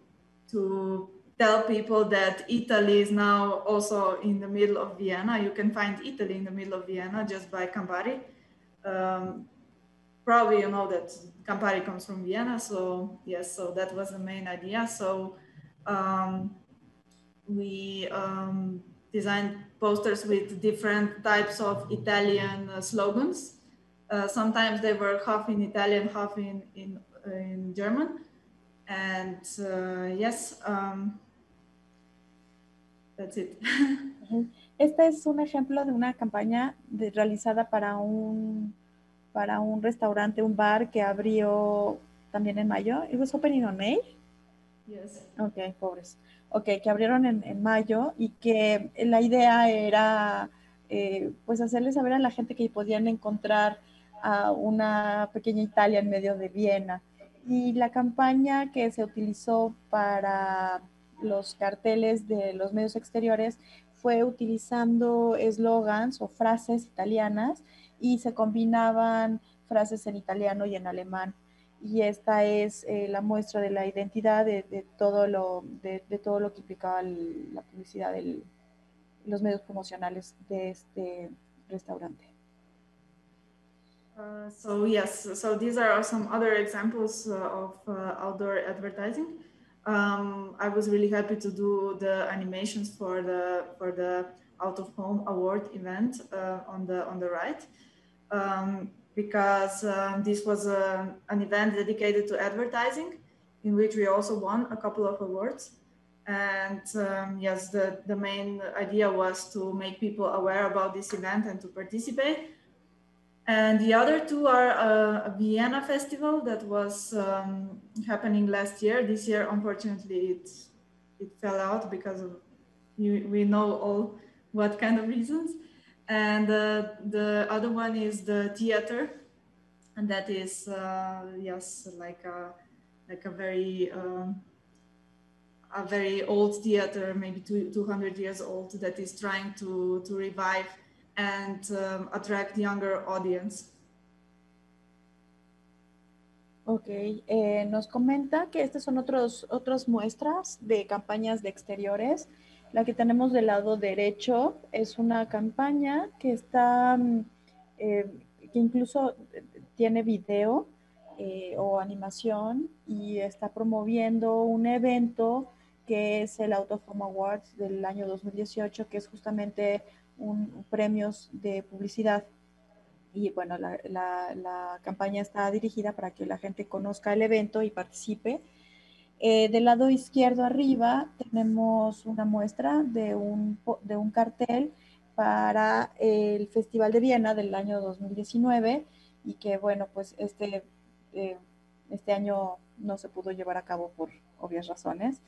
tell people that Italy is now also in the middle of Vienna. You can find Italy in the middle of Vienna just by Campari. Probably you know that Campari comes from Vienna, so yes, so that was the main idea. So we designed posters with different types of Italian slogans. Sometimes they were half in Italian, half in German. And yes, that's it. Este es un ejemplo de una campaña realizada para un restaurante, un bar que abrió también en mayo. It was opening on May? Yes. Ok, pobres. Ok, que abrieron en mayo y que la idea era pues hacerle saber a la gente que podían encontrar a una pequeña Italia en medio de Viena. Y la campaña que se utilizó para los carteles de los medios exteriores fue utilizando eslogans o frases italianas y se combinaban frases en italiano y en alemán. Y esta es la muestra de la identidad de todo lo que implicaba la publicidad, los medios promocionales de este restaurante. So yes, so these are some other examples of outdoor advertising. I was really happy to do the animations for the Out of Home Award event on the right. Because this was an event dedicated to advertising, in which we also won a couple of awards. And yes, the main idea was to make people aware about this event and to participate. And the other two are a Vienna festival that was happening last year. This year, unfortunately, it fell out because of, we know all what kind of reasons. And the other one is the theater, and that is yes, like a very old theater, maybe 200 years old, that is trying to revive and attract younger audience. Ok, nos comenta que estas son otras muestras de campañas de exteriores. La que tenemos del lado derecho es una campaña que está, que incluso tiene video o animación y está promoviendo un evento que es el Out of Home Awards del año 2018, que es justamente premios de publicidad. Y bueno, la campaña está dirigida para que la gente conozca el evento y participe. Del lado izquierdo arriba tenemos una muestra de un cartel para el Festival de Viena del año 2019 y que bueno, pues este año no se pudo llevar a cabo por obvias razones.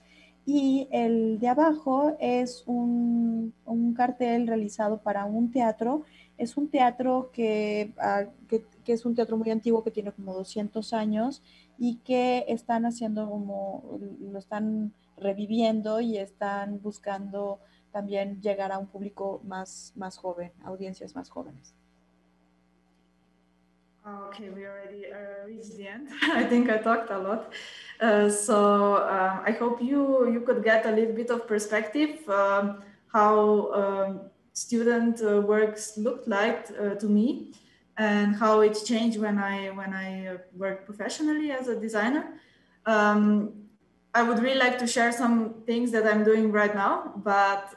Y el de abajo es un cartel realizado para un teatro. Es un teatro que es un teatro muy antiguo, que tiene como 200 años y que están haciendo como, lo están reviviendo y están buscando también llegar a un público más joven, audiencias más jóvenes. Okay, we already reached the end. I think I talked a lot. I hope you could get a little bit of perspective how student works looked like to me, and how it changed when I worked professionally as a designer. I would really like to share some things that I'm doing right now, but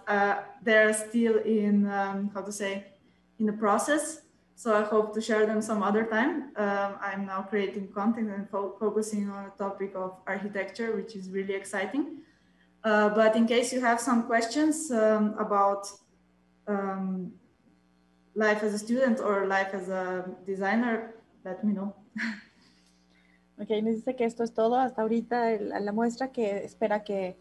they're still in how to say, in the process. So I hope to share them some other time. I'm now creating content and focusing on the topic of architecture, which is really exciting. But in case you have some questions about life as a student or life as a designer, let me know. Ok, nos dice que esto es todo hasta ahorita la muestra, que espera que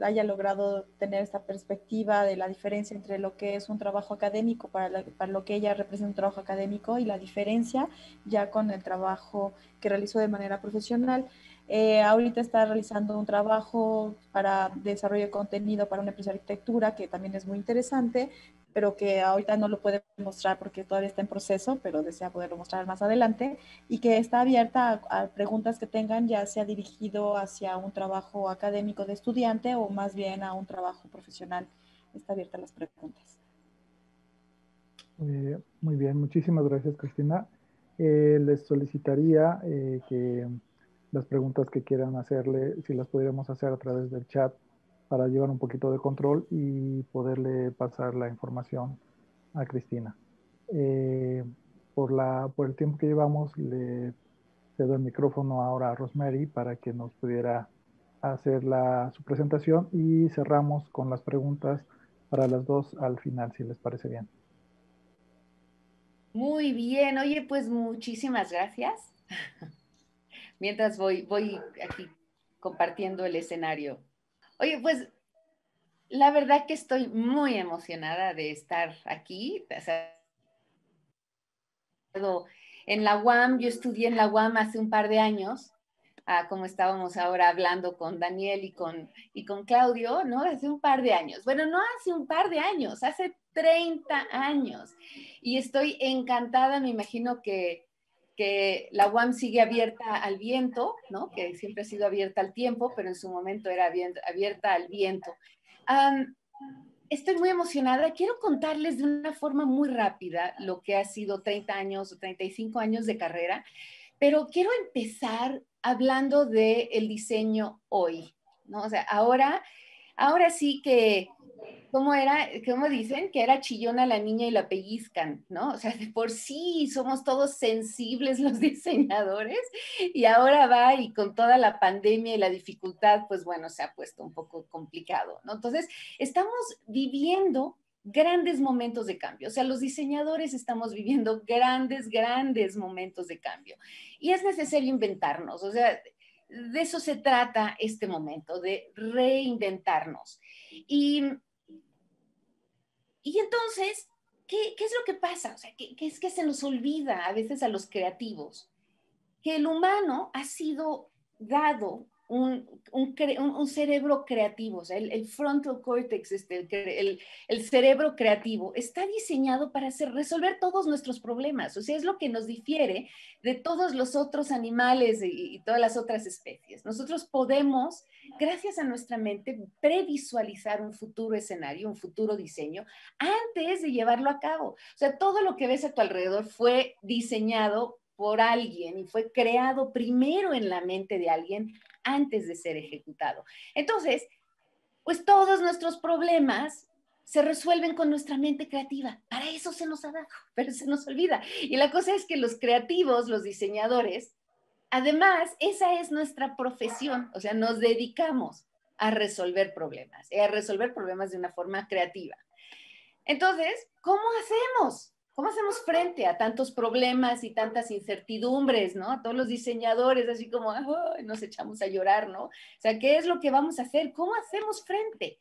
haya logrado tener esta perspectiva de la diferencia entre lo que es un trabajo académico para lo que ella representa un trabajo académico, y la diferencia ya con el trabajo que realizó de manera profesional. Ahorita está realizando un trabajo para desarrollo de contenido para una empresa de arquitectura, que también es muy interesante, pero que ahorita no lo puede mostrar porque todavía está en proceso, pero desea poderlo mostrar más adelante, y que está abierta a preguntas que tengan, ya sea dirigido hacia un trabajo académico de estudiante o más bien a un trabajo profesional. Está abierta a las preguntas. Muy bien, muchísimas gracias, Cristina. Les solicitaría que las preguntas que quieran hacerle, si las pudiéramos hacer a través del chat para llevar un poquito de control y poderle pasar la información a Cristina. Por el tiempo que llevamos, le cedo el micrófono ahora a Rosemary para que nos pudiera hacer su presentación, y cerramos con las preguntas para las dos al final, si les parece bien. Muy bien, oye, pues muchísimas gracias. Mientras voy aquí compartiendo el escenario. Oye, pues la verdad que estoy muy emocionada de estar aquí. O sea, en la UAM, yo estudié en la UAM hace un par de años, como estábamos ahora hablando con Daniel y con Claudio, ¿no? Hace un par de años. Bueno, no hace un par de años, hace 30 años. Y estoy encantada, me imagino que la UAM sigue abierta al viento, ¿no? Que siempre ha sido abierta al tiempo, pero en su momento era abierta al viento. Estoy muy emocionada. Quiero contarles de una forma muy rápida lo que ha sido 30 años o 35 años de carrera, pero quiero empezar hablando del diseño hoy, ¿no? O sea, ahora sí que, ¿cómo dicen? Que era chillona la niña y la pellizcan, ¿no? O sea, de por sí somos todos sensibles los diseñadores, y ahora va, y con toda la pandemia y la dificultad, pues bueno, se ha puesto un poco complicado, ¿no? Entonces, estamos viviendo grandes momentos de cambio. O sea, los diseñadores estamos viviendo grandes momentos de cambio. Y es necesario inventarnos. O sea, de eso se trata este momento, de reinventarnos. Y entonces, ¿qué es lo que pasa? O sea, ¿qué es que se nos olvida a veces a los creativos? Que el humano ha sido dado un cerebro creativo. O sea, el frontal cortex, el cerebro creativo, está diseñado para resolver todos nuestros problemas. O sea, es lo que nos difiere de todos los otros animales y todas las otras especies. Nosotros podemos, gracias a nuestra mente, previsualizar un futuro escenario, un futuro diseño, antes de llevarlo a cabo. O sea, todo lo que ves a tu alrededor fue diseñado por alguien y fue creado primero en la mente de alguien antes de ser ejecutado. Entonces, pues todos nuestros problemas se resuelven con nuestra mente creativa. Para eso se nos ha dado, pero se nos olvida. Y la cosa es que los creativos, los diseñadores, además, esa es nuestra profesión. O sea, nos dedicamos a resolver problemas de una forma creativa. Entonces, ¿cómo hacemos? ¿Cómo hacemos frente a tantos problemas y tantas incertidumbres, ¿no? A todos los diseñadores, así como ¡ay! Nos echamos a llorar, ¿no? O sea, ¿qué es lo que vamos a hacer? ¿Cómo hacemos frente?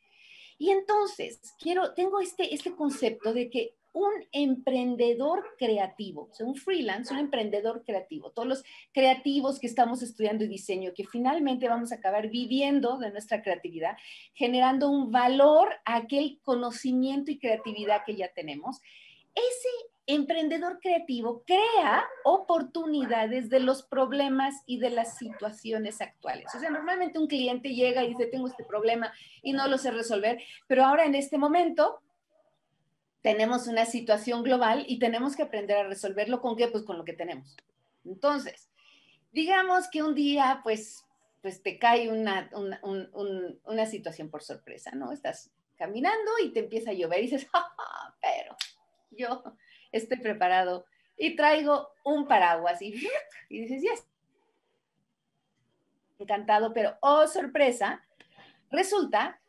Y entonces, tengo este concepto de que un emprendedor creativo, o sea, un freelance, un emprendedor creativo, todos los creativos que estamos estudiando diseño, que finalmente vamos a acabar viviendo de nuestra creatividad, generando un valor a aquel conocimiento y creatividad que ya tenemos, ese emprendedor creativo crea oportunidades de los problemas y de las situaciones actuales. O sea, normalmente un cliente llega y dice, tengo este problema y no lo sé resolver, pero ahora en este momento tenemos una situación global y tenemos que aprender a resolverlo. ¿Con qué? Pues con lo que tenemos. Entonces, digamos que un día, pues te cae una situación por sorpresa, ¿no? Estás caminando y te empieza a llover y dices, ¡ja, pero yo estoy preparado y traigo un paraguas y dices, yes, encantado, pero oh, sorpresa, resulta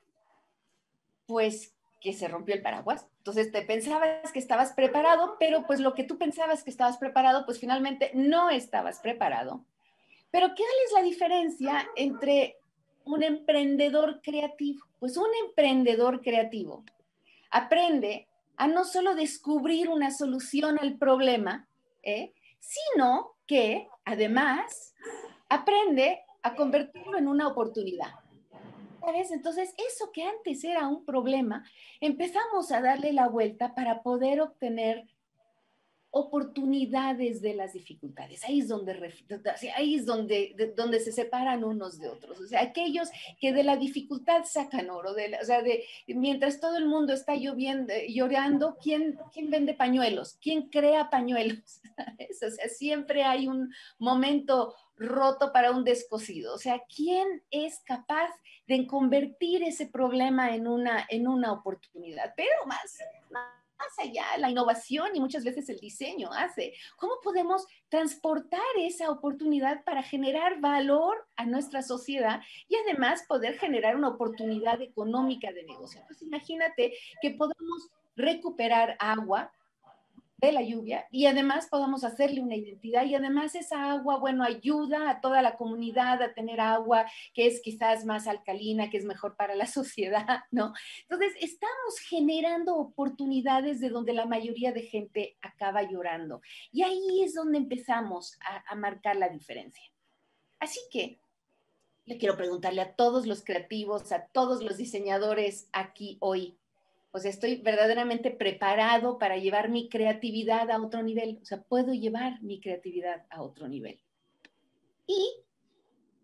pues que se rompió el paraguas. Entonces te pensabas que estabas preparado, pero pues lo que tú pensabas que estabas preparado, pues finalmente no estabas preparado. Pero ¿qué es la diferencia entre un emprendedor creativo? Pues un emprendedor creativo aprende a no solo descubrir una solución al problema, sino que además aprende a convertirlo en una oportunidad. ¿Sabes? Entonces, eso que antes era un problema, empezamos a darle la vuelta para poder obtener oportunidades de las dificultades. Ahí es donde se separan unos de otros. O sea, aquellos que de la dificultad sacan oro, mientras todo el mundo está llorando, ¿quién vende pañuelos? ¿Quién crea pañuelos? ¿Sabes? O sea, siempre hay un momento roto para un descosido. O sea, ¿quién es capaz de convertir ese problema en una oportunidad? Pero más allá, la innovación y muchas veces el diseño hace. ¿Cómo podemos transportar esa oportunidad para generar valor a nuestra sociedad y además poder generar una oportunidad económica de negocio? Entonces, imagínate que podamos recuperar agua de la lluvia y además podamos hacerle una identidad y además esa agua, bueno, ayuda a toda la comunidad a tener agua que es quizás más alcalina, que es mejor para la sociedad, ¿no? Entonces, estamos generando oportunidades de donde la mayoría de gente acaba llorando y ahí es donde empezamos a marcar la diferencia. Así que le quiero preguntarle a todos los creativos, a todos los diseñadores aquí hoy, o sea, estoy verdaderamente preparado para llevar mi creatividad a otro nivel. O sea, puedo llevar mi creatividad a otro nivel. Y,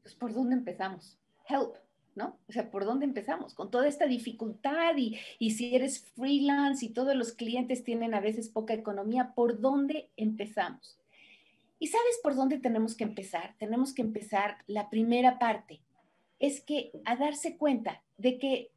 pues, ¿por dónde empezamos? Help, ¿no? O sea, ¿por dónde empezamos? Con toda esta dificultad y si eres freelance y todos los clientes tienen a veces poca economía, ¿por dónde empezamos? ¿Y sabes por dónde tenemos que empezar? Tenemos que empezar la primera parte. Es que a darse cuenta de que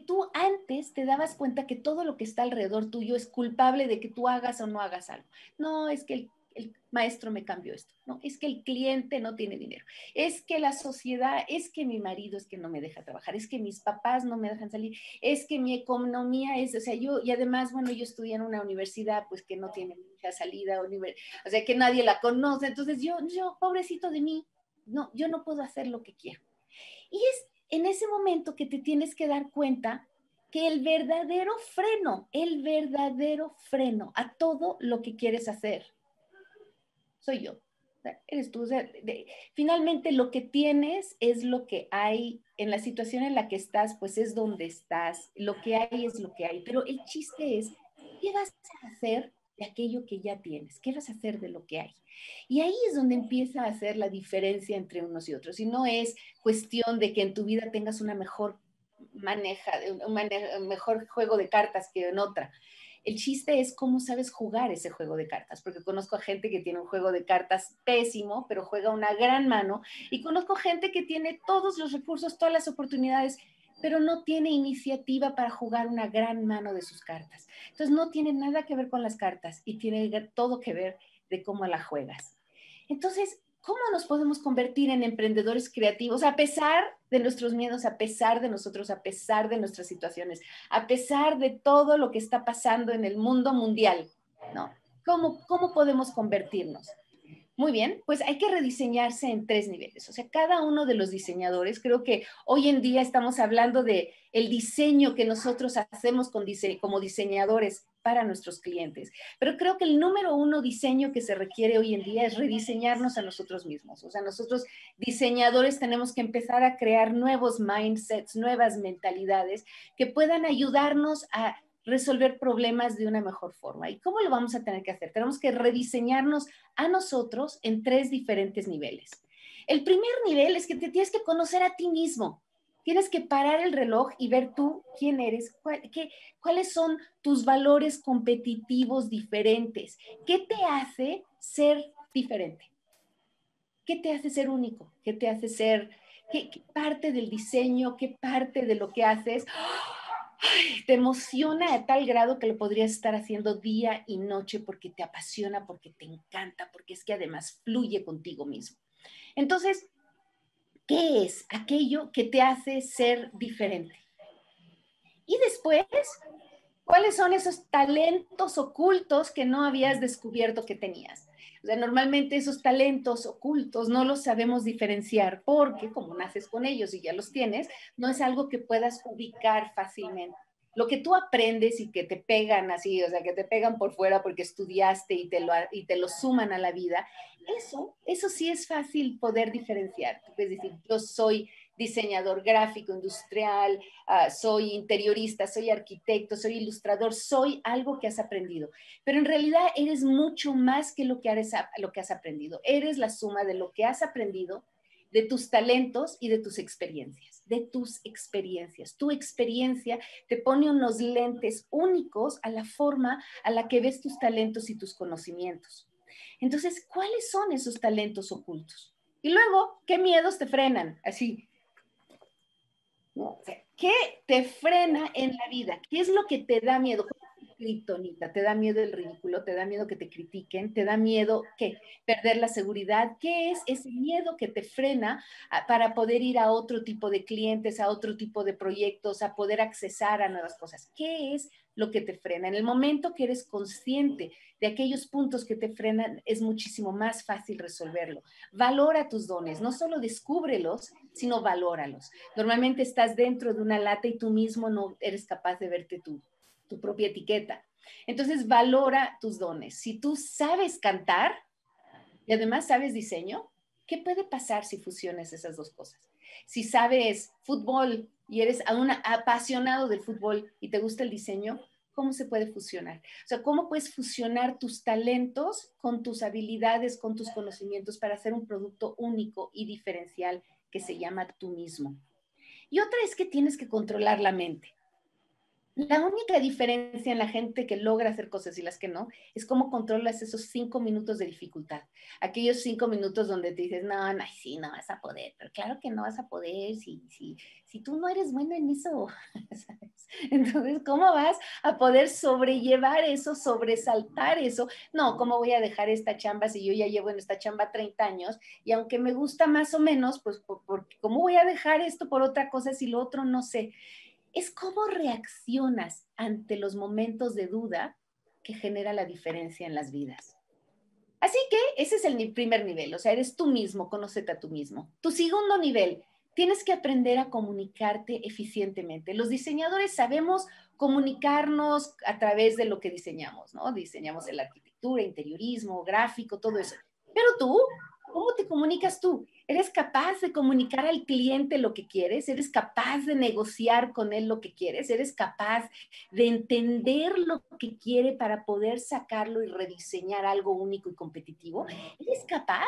tú antes te dabas cuenta que todo lo que está alrededor tuyo es culpable de que tú hagas o no hagas algo. No, es que el maestro me cambió esto. No, es que el cliente no tiene dinero. Es que la sociedad, es que mi marido es que no me deja trabajar. Es que mis papás no me dejan salir. Es que mi economía es, o sea, y además, bueno, yo estudié en una universidad pues que no tiene mucha salida, o sea, que nadie la conoce. Entonces yo, pobrecito de mí, no, yo no puedo hacer lo que quiero. Y es en ese momento que te tienes que dar cuenta que el verdadero freno a todo lo que quieres hacer, soy yo. O sea, eres tú. O sea, finalmente lo que tienes es lo que hay. En la situación en la que estás, pues es donde estás. Lo que hay es lo que hay. Pero el chiste es, ¿qué vas a hacer de aquello que ya tienes? ¿Qué vas a hacer de lo que hay? Y ahí es donde empieza a hacer la diferencia entre unos y otros. Y no es cuestión de que en tu vida tengas una mejor un mejor juego de cartas que en otra. El chiste es cómo sabes jugar ese juego de cartas, porque conozco a gente que tiene un juego de cartas pésimo, pero juega una gran mano, y conozco gente que tiene todos los recursos, todas las oportunidades, pero no tiene iniciativa para jugar una gran mano de sus cartas. Entonces no tiene nada que ver con las cartas y tiene todo que ver de cómo la juegas. Entonces, ¿cómo nos podemos convertir en emprendedores creativos a pesar de nuestros miedos, a pesar de nosotros, a pesar de nuestras situaciones, a pesar de todo lo que está pasando en el mundo mundial? ¿no? ¿Cómo podemos convertirnos? Muy bien, pues hay que rediseñarse en 3 niveles. O sea, cada uno de los diseñadores, creo que hoy en día estamos hablando de el diseño que nosotros hacemos como diseñadores para nuestros clientes. Pero creo que el número 1 diseño que se requiere hoy en día es rediseñarnos a nosotros mismos. O sea, nosotros diseñadores tenemos que empezar a crear nuevos mindsets, nuevas mentalidades que puedan ayudarnos a resolver problemas de una mejor forma. ¿Y cómo lo vamos a tener que hacer? Tenemos que rediseñarnos a nosotros en 3 diferentes niveles. El primer nivel es que te tienes que conocer a ti mismo. Tienes que parar el reloj y ver tú quién eres, cuáles son tus valores competitivos diferentes. ¿Qué te hace ser diferente? ¿Qué te hace ser único? ¿Qué te hace ser, qué parte del diseño, qué parte de lo que haces te emociona a tal grado que lo podrías estar haciendo día y noche porque te apasiona, porque te encanta, porque es que además fluye contigo mismo? Entonces, ¿qué es aquello que te hace ser diferente? Y después, ¿cuáles son esos talentos ocultos que no habías descubierto que tenías? O sea, normalmente esos talentos ocultos no los sabemos diferenciar porque como naces con ellos y ya los tienes, no es algo que puedas ubicar fácilmente. Lo que tú aprendes y que te pegan así, o sea, que te pegan por fuera porque estudiaste y te lo suman a la vida, eso sí es fácil poder diferenciar. Tú puedes decir, yo soy diseñador gráfico, industrial, soy interiorista, soy arquitecto, soy ilustrador, soy algo que has aprendido. Pero en realidad eres mucho más que lo que has aprendido. Eres la suma de lo que has aprendido, de tus talentos y de tus experiencias. De tus experiencias. Tu experiencia te pone unos lentes únicos a la forma a la que ves tus talentos y tus conocimientos. Entonces, ¿cuáles son esos talentos ocultos? Y luego, ¿qué miedos te frenan? Así, ¿no? O sea, ¿qué te frena en la vida? ¿Qué es lo que te da miedo? Kriptonita, ¿te da miedo el ridículo? ¿Te da miedo que te critiquen? ¿Te da miedo qué? ¿Perder la seguridad? ¿Qué es ese miedo que te frena para poder ir a otro tipo de clientes, a otro tipo de proyectos, a poder accesar a nuevas cosas? ¿Qué es lo que te frena? En el momento que eres consciente de aquellos puntos que te frenan, es muchísimo más fácil resolverlo. Valora tus dones, no solo descúbrelos, sino valóralos. Normalmente estás dentro de una lata y tú mismo no eres capaz de verte tu propia etiqueta. Entonces, valora tus dones. Si tú sabes cantar y además sabes diseño, ¿qué puede pasar si fusiones esas dos cosas? Si sabes fútbol y eres un apasionado del fútbol y te gusta el diseño, ¿cómo se puede fusionar? O sea, ¿cómo puedes fusionar tus talentos con tus habilidades, con tus conocimientos para hacer un producto único y diferencial que se llama tú mismo? Y otra es que tienes que controlar la mente. La única diferencia en la gente que logra hacer cosas y las que no es cómo controlas esos 5 minutos de dificultad. Aquellos 5 minutos donde te dices, no, no, sí, no vas a poder, pero claro que no vas a poder si tú no eres bueno en eso, ¿sabes? Entonces, ¿cómo vas a poder sobrellevar eso, sobresaltar eso? No, ¿cómo voy a dejar esta chamba si yo ya llevo en esta chamba 30 años y aunque me gusta más o menos, pues, ¿cómo voy a dejar esto por otra cosa si lo otro no sé? Es cómo reaccionas ante los momentos de duda que genera la diferencia en las vidas. Así que ese es el primer nivel, o sea, eres tú mismo, conócete a tú mismo. Tu segundo nivel, tienes que aprender a comunicarte eficientemente. Los diseñadores sabemos comunicarnos a través de lo que diseñamos, ¿no? Diseñamos en la arquitectura, interiorismo, gráfico, todo eso. Pero tú, ¿cómo te comunicas tú? ¿Eres capaz de comunicar al cliente lo que quieres? ¿Eres capaz de negociar con él lo que quieres? ¿Eres capaz de entender lo que quiere para poder sacarlo y rediseñar algo único y competitivo? ¿Eres capaz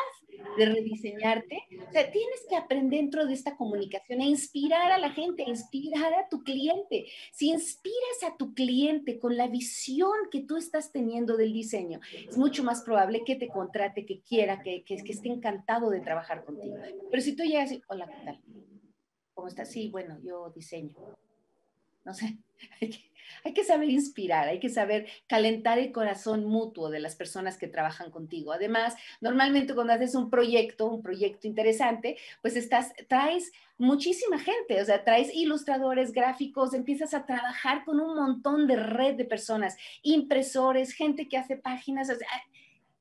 de rediseñarte? O sea, tienes que aprender dentro de esta comunicación a inspirar a la gente, a inspirar a tu cliente. Si inspiras a tu cliente con la visión que tú estás teniendo del diseño, es mucho más probable que te contrate, que quiera, que esté encantado de trabajar contigo. Pero si tú llegas y, hola, ¿qué tal? ¿Cómo estás? Sí, bueno, yo diseño. No sé, hay que saber inspirar, hay que saber calentar el corazón mutuo de las personas que trabajan contigo. Además, normalmente cuando haces un proyecto interesante, pues traes muchísima gente, o sea, traes ilustradores, gráficos, empiezas a trabajar con un montón de red de personas, impresores, gente que hace páginas, o sea,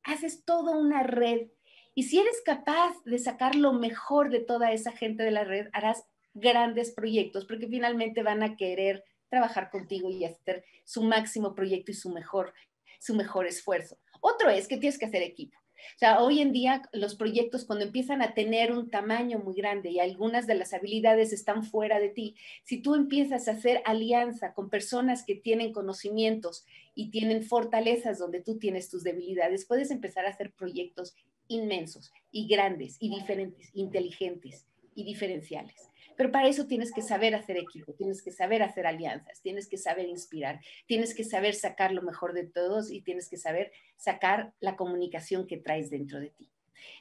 haces toda una red. Y si eres capaz de sacar lo mejor de toda esa gente de la red, harás grandes proyectos, porque finalmente van a querer trabajar contigo y hacer su máximo proyecto y su mejor esfuerzo. Otro es que tienes que hacer equipo. O sea, hoy en día los proyectos cuando empiezan a tener un tamaño muy grande y algunas de las habilidades están fuera de ti, si tú empiezas a hacer alianza con personas que tienen conocimientos y tienen fortalezas donde tú tienes tus debilidades, puedes empezar a hacer proyectos inmensos y grandes y diferentes, inteligentes y diferenciales. Pero para eso tienes que saber hacer equipo, tienes que saber hacer alianzas, tienes que saber inspirar, tienes que saber sacar lo mejor de todos y tienes que saber sacar la comunicación que traes dentro de ti.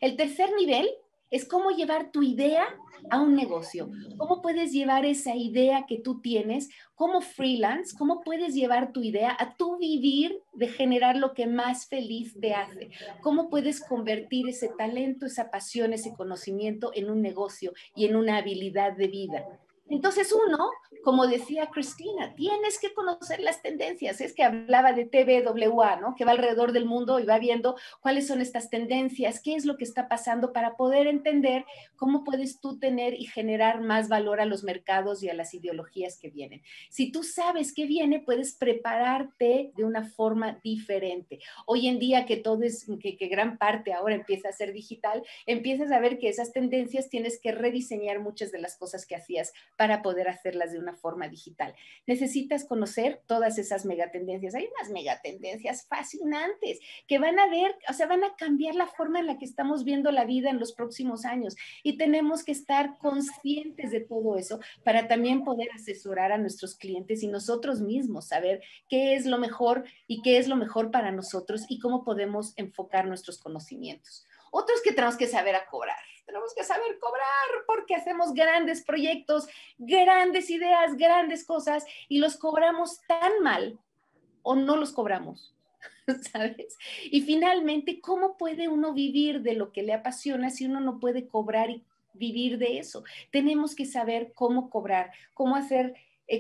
El tercer nivel es cómo llevar tu idea a un negocio. ¿Cómo puedes llevar esa idea que tú tienes como freelance? ¿Cómo puedes llevar tu idea a tu vivir de generar lo que más feliz te hace? ¿Cómo puedes convertir ese talento, esa pasión, ese conocimiento en un negocio y en una habilidad de vida? Entonces uno, como decía Cristina, tienes que conocer las tendencias. Es que hablaba de TBWA, ¿no? Que va alrededor del mundo y va viendo cuáles son estas tendencias, qué es lo que está pasando para poder entender cómo puedes tú tener y generar más valor a los mercados y a las ideologías que vienen. Si tú sabes qué viene, puedes prepararte de una forma diferente. Hoy en día que todo es, que gran parte ahora empieza a ser digital, empiezas a ver que esas tendencias tienes que rediseñar muchas de las cosas que hacías para poder hacerlas de una forma digital. Necesitas conocer todas esas megatendencias. Hay unas megatendencias fascinantes que van a ver, o sea, van a cambiar la forma en la que estamos viendo la vida en los próximos años y tenemos que estar conscientes de todo eso para también poder asesorar a nuestros clientes y nosotros mismos saber qué es lo mejor y qué es lo mejor para nosotros y cómo podemos enfocar nuestros conocimientos. Otros que tenemos que saber a cobrar. Tenemos que saber cobrar porque hacemos grandes proyectos, grandes ideas, grandes cosas y los cobramos tan mal o no los cobramos, ¿sabes? Y finalmente, ¿cómo puede uno vivir de lo que le apasiona si uno no puede cobrar y vivir de eso? Tenemos que saber cómo cobrar, cómo hacer,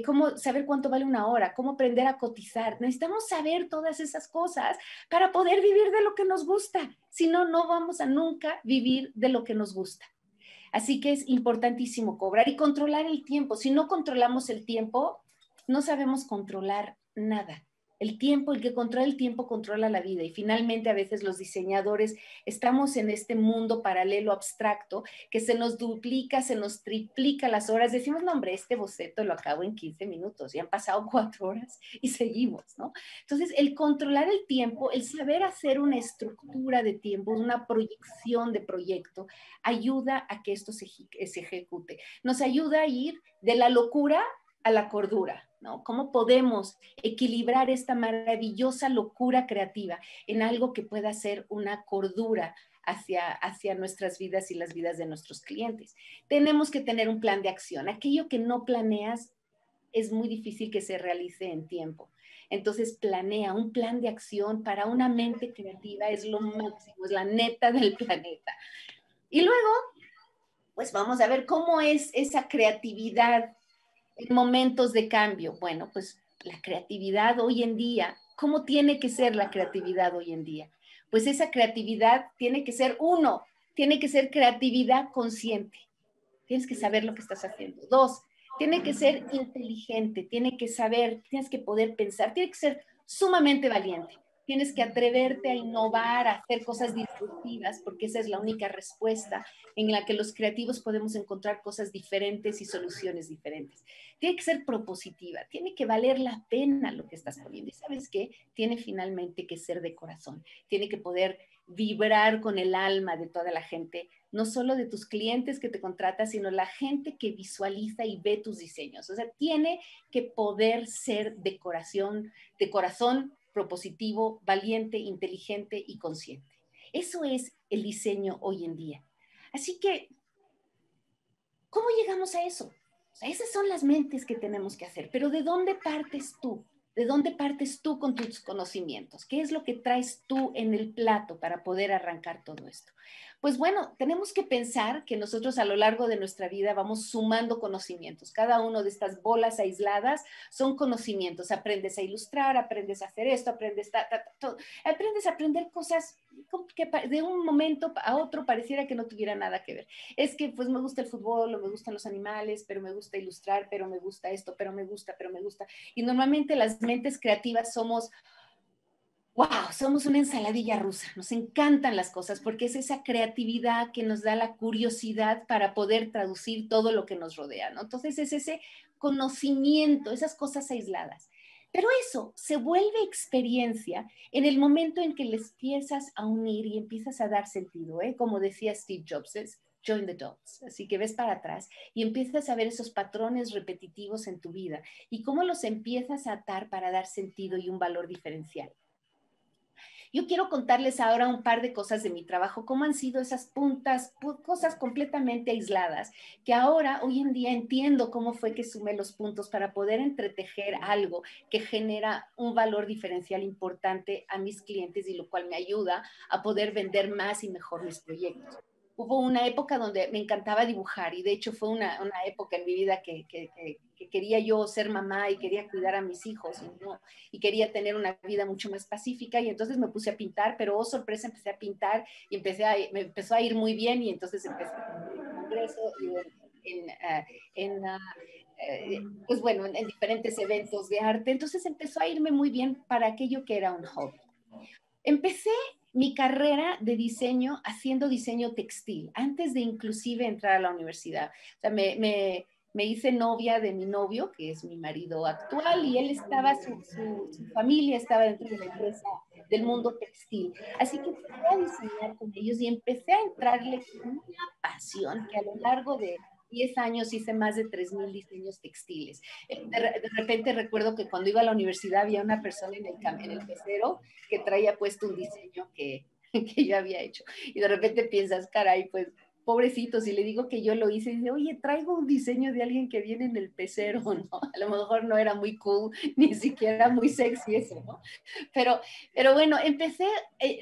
cómo saber cuánto vale una hora, cómo aprender a cotizar. Necesitamos saber todas esas cosas para poder vivir de lo que nos gusta. Si no, no vamos a nunca vivir de lo que nos gusta. Así que es importantísimo cobrar y controlar el tiempo. Si no controlamos el tiempo, no sabemos controlar nada. El tiempo, el que controla el tiempo, controla la vida. Y finalmente, a veces los diseñadores estamos en este mundo paralelo abstracto que se nos duplica, se nos triplica las horas. Decimos, no, hombre, este boceto lo acabo en 15 minutos y han pasado 4 horas y seguimos, ¿no? Entonces, el controlar el tiempo, el saber hacer una estructura de tiempo, una proyección de proyecto, ayuda a que esto se ejecute. Nos ayuda a ir de la locura a la cordura, ¿no? ¿Cómo podemos equilibrar esta maravillosa locura creativa en algo que pueda ser una cordura hacia nuestras vidas y las vidas de nuestros clientes? Tenemos que tener un plan de acción. Aquello que no planeas es muy difícil que se realice en tiempo. Entonces planea un plan de acción para una mente creativa, es lo máximo, es la neta del planeta. Y luego, pues vamos a ver cómo es esa creatividad en momentos de cambio. Bueno, pues la creatividad hoy en día, ¿cómo tiene que ser la creatividad hoy en día? Pues esa creatividad tiene que ser, tiene que ser creatividad consciente. Tienes que saber lo que estás haciendo. 2, tiene que ser inteligente, tiene que saber, tienes que poder pensar, tiene que ser sumamente valiente. Tienes que atreverte a innovar, a hacer cosas disruptivas, porque esa es la única respuesta en la que los creativos podemos encontrar cosas diferentes y soluciones diferentes. Tiene que ser propositiva, tiene que valer la pena lo que estás poniendo. ¿Y sabes qué? Tiene finalmente que ser de corazón, tiene que poder vibrar con el alma de toda la gente, no solo de tus clientes que te contratan, sino la gente que visualiza y ve tus diseños. O sea, tiene que poder ser de corazón, propositivo, valiente, inteligente y consciente. Eso es el diseño hoy en día. Así que, ¿cómo llegamos a eso? O sea, esas son las mentes que tenemos que hacer. Pero ¿de dónde partes tú? ¿De dónde partes tú con tus conocimientos? ¿Qué es lo que traes tú en el plato para poder arrancar todo esto? Pues bueno, tenemos que pensar que nosotros a lo largo de nuestra vida vamos sumando conocimientos. Cada una de estas bolas aisladas son conocimientos. Aprendes a ilustrar, aprendes a hacer esto, aprendes a aprender cosas que de un momento a otro pareciera que no tuviera nada que ver. Es que pues me gusta el fútbol, o me gustan los animales, pero me gusta ilustrar, pero me gusta esto, pero me gusta. Y normalmente las mentes creativas somos, wow, somos una ensaladilla rusa, nos encantan las cosas porque es esa creatividad que nos da la curiosidad para poder traducir todo lo que nos rodea, ¿no? Entonces es ese conocimiento, esas cosas aisladas. Pero eso se vuelve experiencia en el momento en que les empiezas a unir y empiezas a dar sentido, ¿eh? Como decía Steve Jobs, es join the dots. Así que ves para atrás y empiezas a ver esos patrones repetitivos en tu vida y cómo los empiezas a atar para dar sentido y un valor diferencial. Yo quiero contarles ahora un par de cosas de mi trabajo, cómo han sido esas puntas, cosas completamente aisladas, que ahora, hoy en día, entiendo cómo fue que sumé los puntos para poder entretejer algo que genera un valor diferencial importante a mis clientes y lo cual me ayuda a poder vender más y mejor mis proyectos. Hubo una época donde me encantaba dibujar y de hecho fue una época en mi vida que quería yo ser mamá y quería cuidar a mis hijos y quería tener una vida mucho más pacífica y entonces me puse a pintar, pero oh sorpresa empecé a pintar y me empezó a ir muy bien y entonces empecé en congreso pues bueno, en diferentes eventos de arte, entonces empezó a irme muy bien para aquello que era un hobby. Empecé mi carrera de diseño haciendo diseño textil, antes de inclusive entrar a la universidad. O sea, me hice novia de mi novio, que es mi marido actual, y él estaba, su familia estaba dentro de la empresa del mundo textil. Así que empecé a diseñar con ellos y empecé a entrarle con una pasión que a lo largo de 10 años hice más de 3,000 diseños textiles. De repente recuerdo que cuando iba a la universidad había una persona en el pecero que traía puesto un diseño que yo había hecho. Y de repente piensas, caray, pues pobrecito, si le digo que yo lo hice, y dice, oye, traigo un diseño de alguien que viene en el pecero, ¿no? A lo mejor no era muy cool, ni siquiera muy sexy eso, ¿no? Pero bueno, empecé,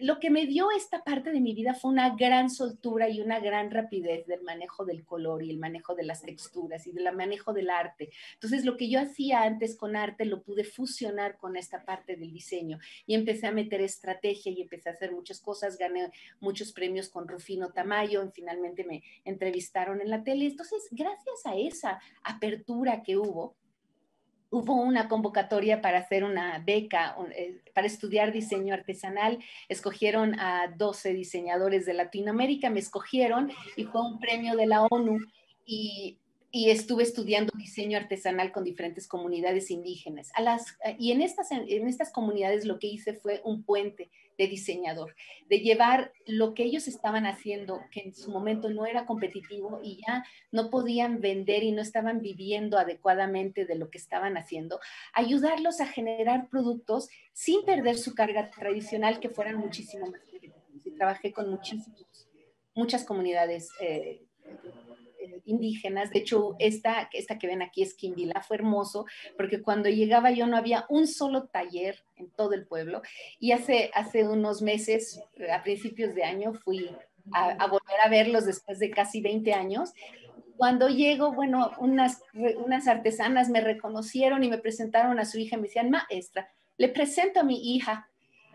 lo que me dio esta parte de mi vida fue una gran soltura y una gran rapidez del manejo del color y el manejo de las texturas y del manejo del arte. Entonces, lo que yo hacía antes con arte lo pude fusionar con esta parte del diseño y empecé a meter estrategia y empecé a hacer muchas cosas, gané muchos premios con Rufino Tamayo, finalmente me entrevistaron en la tele. Entonces, gracias a esa apertura que hubo una convocatoria para hacer una beca, para estudiar diseño artesanal. Escogieron a 12 diseñadores de Latinoamérica, me escogieron y fue un premio de la ONU y estuve estudiando diseño artesanal con diferentes comunidades indígenas. Y en estas comunidades lo que hice fue un puente de diseñador, de llevar lo que ellos estaban haciendo, que en su momento no era competitivo y ya no podían vender y no estaban viviendo adecuadamente de lo que estaban haciendo, ayudarlos a generar productos sin perder su carga tradicional, que fueran muchísimo más competitivos. Y trabajé con muchas comunidades indígenas. De hecho, esta que ven aquí es Quimbila, fue hermoso, porque cuando llegaba yo no había un solo taller en todo el pueblo, y hace unos meses, a principios de año, fui a volver a verlos después de casi 20 años. Cuando llego, bueno, unas artesanas me reconocieron y me presentaron a su hija y me decían, maestra, le presento a mi hija.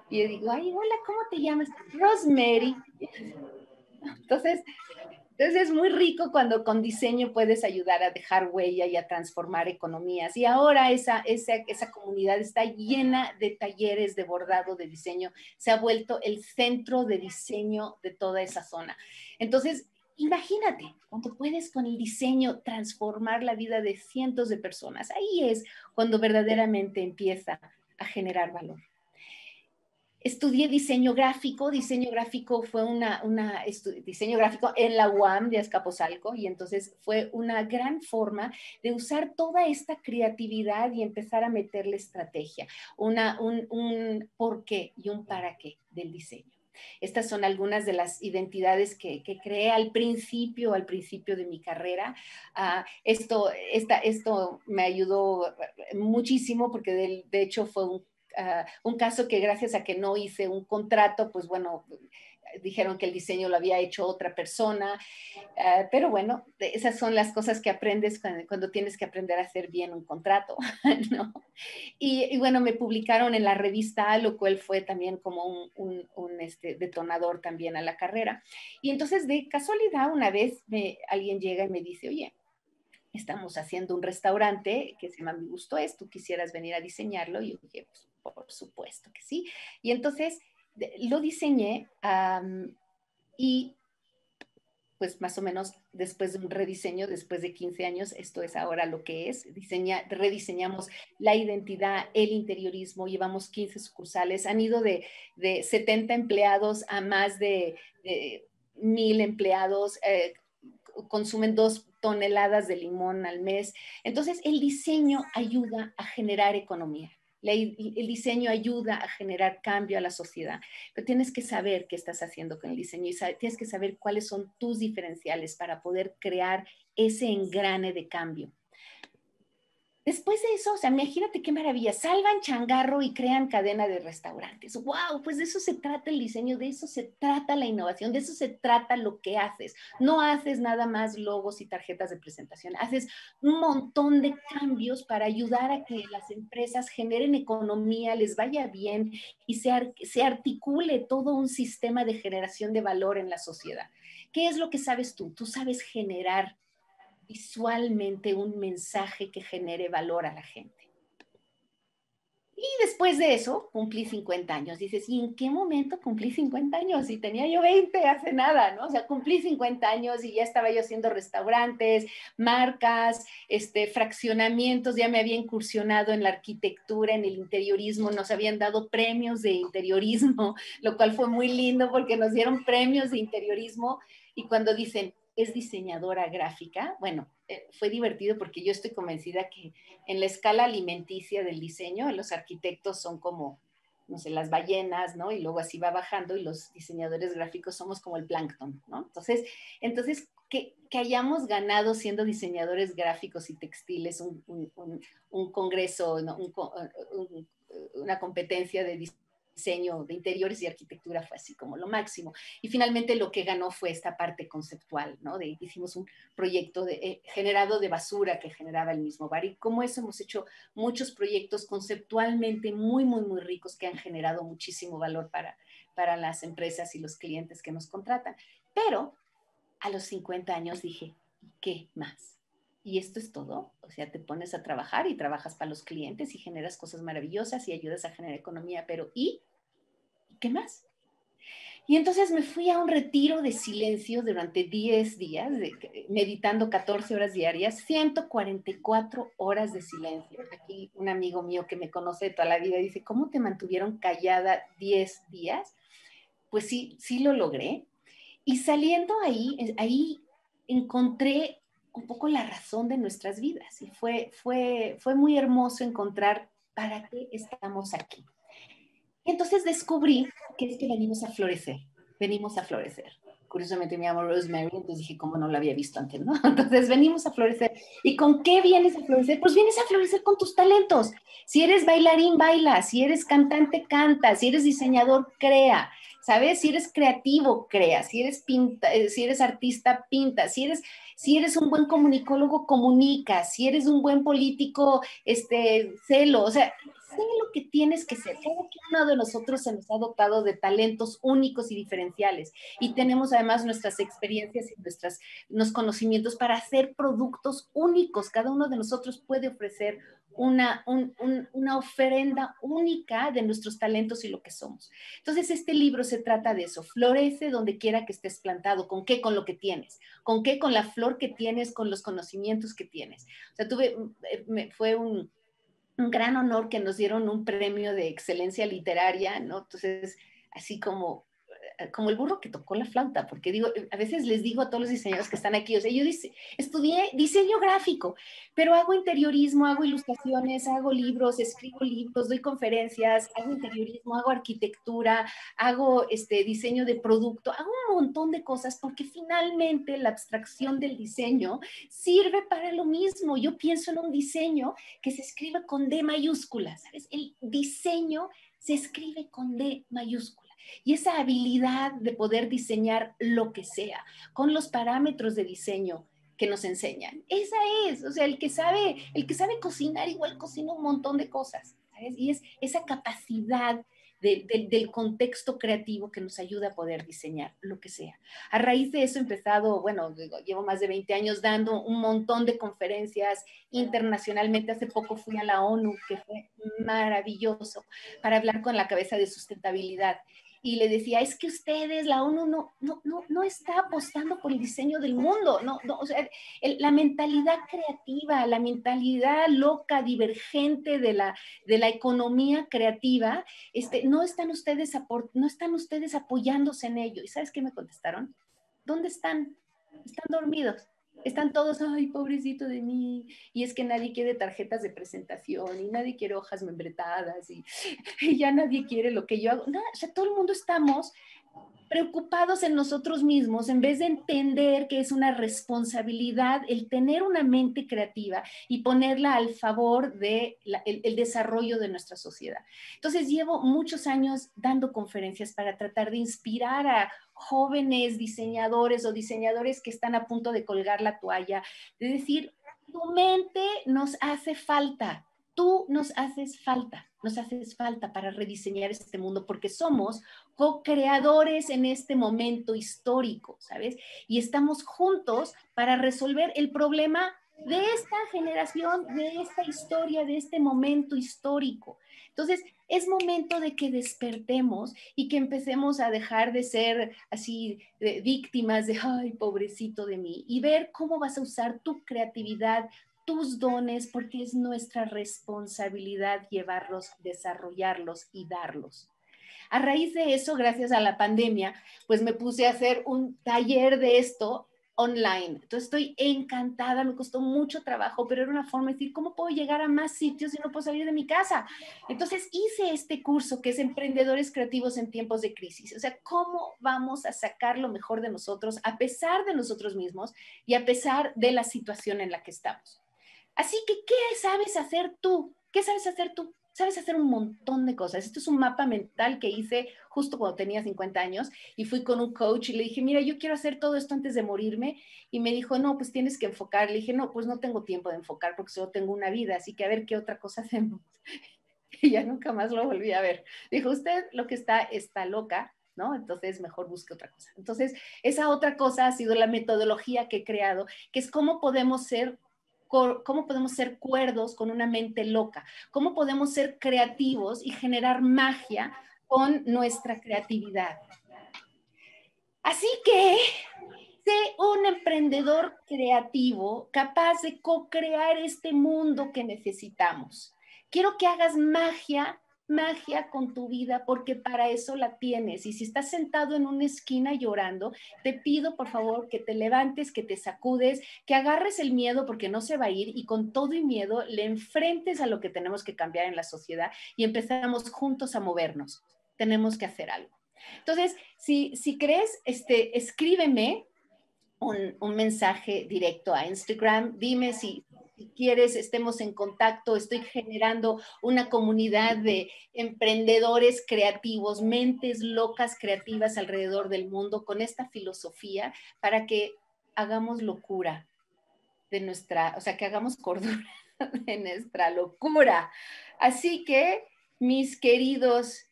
Y yo digo, ay, hola, ¿cómo te llamas? Rosemary. Entonces es muy rico cuando con diseño puedes ayudar a dejar huella y a transformar economías. Y ahora esa comunidad está llena de talleres de bordado, de diseño. Se ha vuelto el centro de diseño de toda esa zona. Entonces, imagínate, cuando puedes con el diseño transformar la vida de cientos de personas. Ahí es cuando verdaderamente empieza a generar valor. Estudié diseño gráfico fue diseño gráfico en la UAM de Azcapotzalco, y entonces fue una gran forma de usar toda esta creatividad y empezar a meterle estrategia, un por qué y un para qué del diseño. Estas son algunas de las identidades que creé al principio de mi carrera. Esto me ayudó muchísimo porque de hecho fue un caso que gracias a que no hice un contrato, pues bueno, dijeron que el diseño lo había hecho otra persona, pero bueno, esas son las cosas que aprendes cuando tienes que aprender a hacer bien un contrato, ¿no? Y bueno, me publicaron en la revista A, lo cual fue también como un detonador también a la carrera. Y entonces, de casualidad, una vez alguien llega y me dice, oye, estamos haciendo un restaurante que se llama Mi Gusto Es, ¿tú quisieras venir a diseñarlo? Y yo dije, pues, por supuesto que sí. Y entonces lo diseñé y pues más o menos después de un rediseño, después de 15 años, esto es ahora lo que es. Rediseñamos la identidad, el interiorismo, llevamos 15 sucursales, han ido de 70 empleados a más de 1,000 empleados, consumen 2 toneladas de limón al mes. Entonces, el diseño ayuda a generar economía. El diseño ayuda a generar cambio a la sociedad, pero tienes que saber qué estás haciendo con el diseño y tienes que saber cuáles son tus diferenciales para poder crear ese engrane de cambio. Después de eso, o sea, imagínate qué maravilla, salvan changarro y crean cadena de restaurantes. ¡Wow! Pues de eso se trata el diseño, de eso se trata la innovación, de eso se trata lo que haces. No haces nada más logos y tarjetas de presentación, haces un montón de cambios para ayudar a que las empresas generen economía, les vaya bien y se articule todo un sistema de generación de valor en la sociedad. ¿Qué es lo que sabes tú? Tú sabes generar visualmente un mensaje que genere valor a la gente. Y después de eso, cumplí 50 años. Dices, ¿y en qué momento cumplí 50 años? Y tenía yo 20 hace nada, ¿no? O sea, cumplí 50 años y ya estaba yo haciendo restaurantes, marcas, fraccionamientos, ya me había incursionado en la arquitectura, en el interiorismo, nos habían dado premios de interiorismo, lo cual fue muy lindo porque nos dieron premios de interiorismo y cuando dicen, es diseñadora gráfica, bueno, fue divertido porque yo estoy convencida que en la escala alimenticia del diseño, los arquitectos son como, no sé, las ballenas, ¿no? Y luego así va bajando y los diseñadores gráficos somos como el plancton, ¿no? Entonces que hayamos ganado siendo diseñadores gráficos y textiles un congreso, ¿no? Una competencia de diseño de interiores y arquitectura fue así como lo máximo. Y finalmente lo que ganó fue esta parte conceptual, ¿no? Hicimos un proyecto generado de basura que generaba el mismo bar. Y como eso hemos hecho muchos proyectos conceptualmente muy, muy, muy ricos que han generado muchísimo valor para las empresas y los clientes que nos contratan. Pero a los 50 años dije, ¿qué más? Y esto es todo, o sea, te pones a trabajar y trabajas para los clientes y generas cosas maravillosas y ayudas a generar economía, pero ¿y qué más? Y entonces me fui a un retiro de silencio durante 10 días, meditando 14 horas diarias, 144 horas de silencio. Aquí un amigo mío que me conoce de toda la vida dice, ¿cómo te mantuvieron callada 10 días? Pues sí, sí lo logré. Y saliendo ahí encontré un poco la razón de nuestras vidas y fue muy hermoso encontrar para qué estamos aquí. Y entonces descubrí que es que venimos a florecer. Curiosamente me llamo Rosemary, entonces dije, ¿cómo no lo había visto antes, no? Entonces venimos a florecer. ¿Y con qué vienes a florecer? Pues vienes a florecer con tus talentos. Si eres bailarín, baila. Si eres cantante, canta. Si eres diseñador, crea. ¿Sabes? Si eres creativo, crea. Si eres artista, pinta. Si eres un buen comunicólogo, comunica. Si eres un buen político, celo. O sea, sé lo que tienes que ser. Cada uno de nosotros se nos ha dotado de talentos únicos y diferenciales. Y tenemos además nuestras experiencias y nuestros conocimientos para hacer productos únicos. Cada uno de nosotros puede ofrecer una ofrenda única de nuestros talentos y lo que somos. Entonces, este libro se trata de eso. Florece donde quiera que estés plantado. ¿Con qué? Con lo que tienes. ¿Con qué? Con la flor que tienes, con los conocimientos que tienes. O sea, fue un gran honor que nos dieron un premio de excelencia literaria, ¿no? Entonces, así como como el burro que tocó la flauta, porque digo, a veces les digo a todos los diseñadores que están aquí, o sea, yo estudié diseño gráfico, pero hago interiorismo, hago ilustraciones, hago libros, escribo libros, doy conferencias, hago interiorismo, hago arquitectura, hago diseño de producto, hago un montón de cosas porque finalmente la abstracción del diseño sirve para lo mismo. Yo pienso en un diseño que se escribe con D mayúscula, ¿sabes? El diseño se escribe con D mayúscula. Y esa habilidad de poder diseñar lo que sea, con los parámetros de diseño que nos enseñan, esa es, o sea, el que sabe cocinar igual cocina un montón de cosas, ¿sabes? Y es esa capacidad del contexto creativo que nos ayuda a poder diseñar lo que sea. A raíz de eso he empezado, bueno, llevo más de 20 años dando un montón de conferencias internacionalmente. Hace poco fui a la ONU, que fue maravilloso, para hablar con la cabeza de sustentabilidad. Y le decía, es que ustedes, la ONU no está apostando por el diseño del mundo, o sea, la mentalidad creativa, la mentalidad loca, divergente de la economía creativa, no están ustedes apoyándose en ello. ¿Y sabes qué me contestaron? ¿Dónde están? Están dormidos. Están todos, ay, pobrecito de mí, y es que nadie quiere tarjetas de presentación, y nadie quiere hojas membretadas, y ya nadie quiere lo que yo hago. No, o sea, todo el mundo estamos preocupados en nosotros mismos en vez de entender que es una responsabilidad el tener una mente creativa y ponerla al favor de el desarrollo de nuestra sociedad. Entonces llevo muchos años dando conferencias para tratar de inspirar a jóvenes diseñadores o diseñadores que están a punto de colgar la toalla, de decir, tu mente nos hace falta. Tú nos haces falta para rediseñar este mundo porque somos co-creadores en este momento histórico, ¿sabes? Y estamos juntos para resolver el problema de esta generación, de esta historia, de este momento histórico. Entonces, es momento de que despertemos y que empecemos a dejar de ser así víctimas de, ay, pobrecito de mí, y ver cómo vas a usar tu creatividad, tus dones, porque es nuestra responsabilidad llevarlos, desarrollarlos y darlos. A raíz de eso, gracias a la pandemia, pues me puse a hacer un taller de esto online. Entonces estoy encantada, me costó mucho trabajo, pero era una forma de decir, ¿cómo puedo llegar a más sitios si no puedo salir de mi casa? Entonces hice este curso que es Emprendedores Creativos en Tiempos de Crisis. O sea, ¿cómo vamos a sacar lo mejor de nosotros a pesar de nosotros mismos y a pesar de la situación en la que estamos? Así que, ¿qué sabes hacer tú? ¿Qué sabes hacer tú? Sabes hacer un montón de cosas. Esto es un mapa mental que hice justo cuando tenía 50 años y fui con un coach y le dije, mira, yo quiero hacer todo esto antes de morirme. Y me dijo, no, pues tienes que enfocar. Le dije, no, pues no tengo tiempo de enfocar porque solo tengo una vida, así que a ver qué otra cosa hacemos. Y ya nunca más lo volví a ver. Dijo, usted lo que está loca, ¿no? Entonces mejor busque otra cosa. Entonces, esa otra cosa ha sido la metodología que he creado, que es cómo podemos ser cuerdos con una mente loca, cómo podemos ser creativos y generar magia con nuestra creatividad. Así que sé un emprendedor creativo capaz de co-crear este mundo que necesitamos. Quiero que hagas magia con tu vida porque para eso la tienes. Y si estás sentado en una esquina llorando, te pido por favor que te levantes, que te sacudes, que agarres el miedo porque no se va a ir y con todo y miedo le enfrentes a lo que tenemos que cambiar en la sociedad y empezamos juntos a movernos. Tenemos que hacer algo. Entonces, si crees, escríbeme un mensaje directo a Instagram. Dime si quieres, estemos en contacto. Estoy generando una comunidad de emprendedores creativos, mentes locas creativas alrededor del mundo con esta filosofía para que hagamos locura de o sea, que hagamos cordura de nuestra locura. Así que, mis queridos,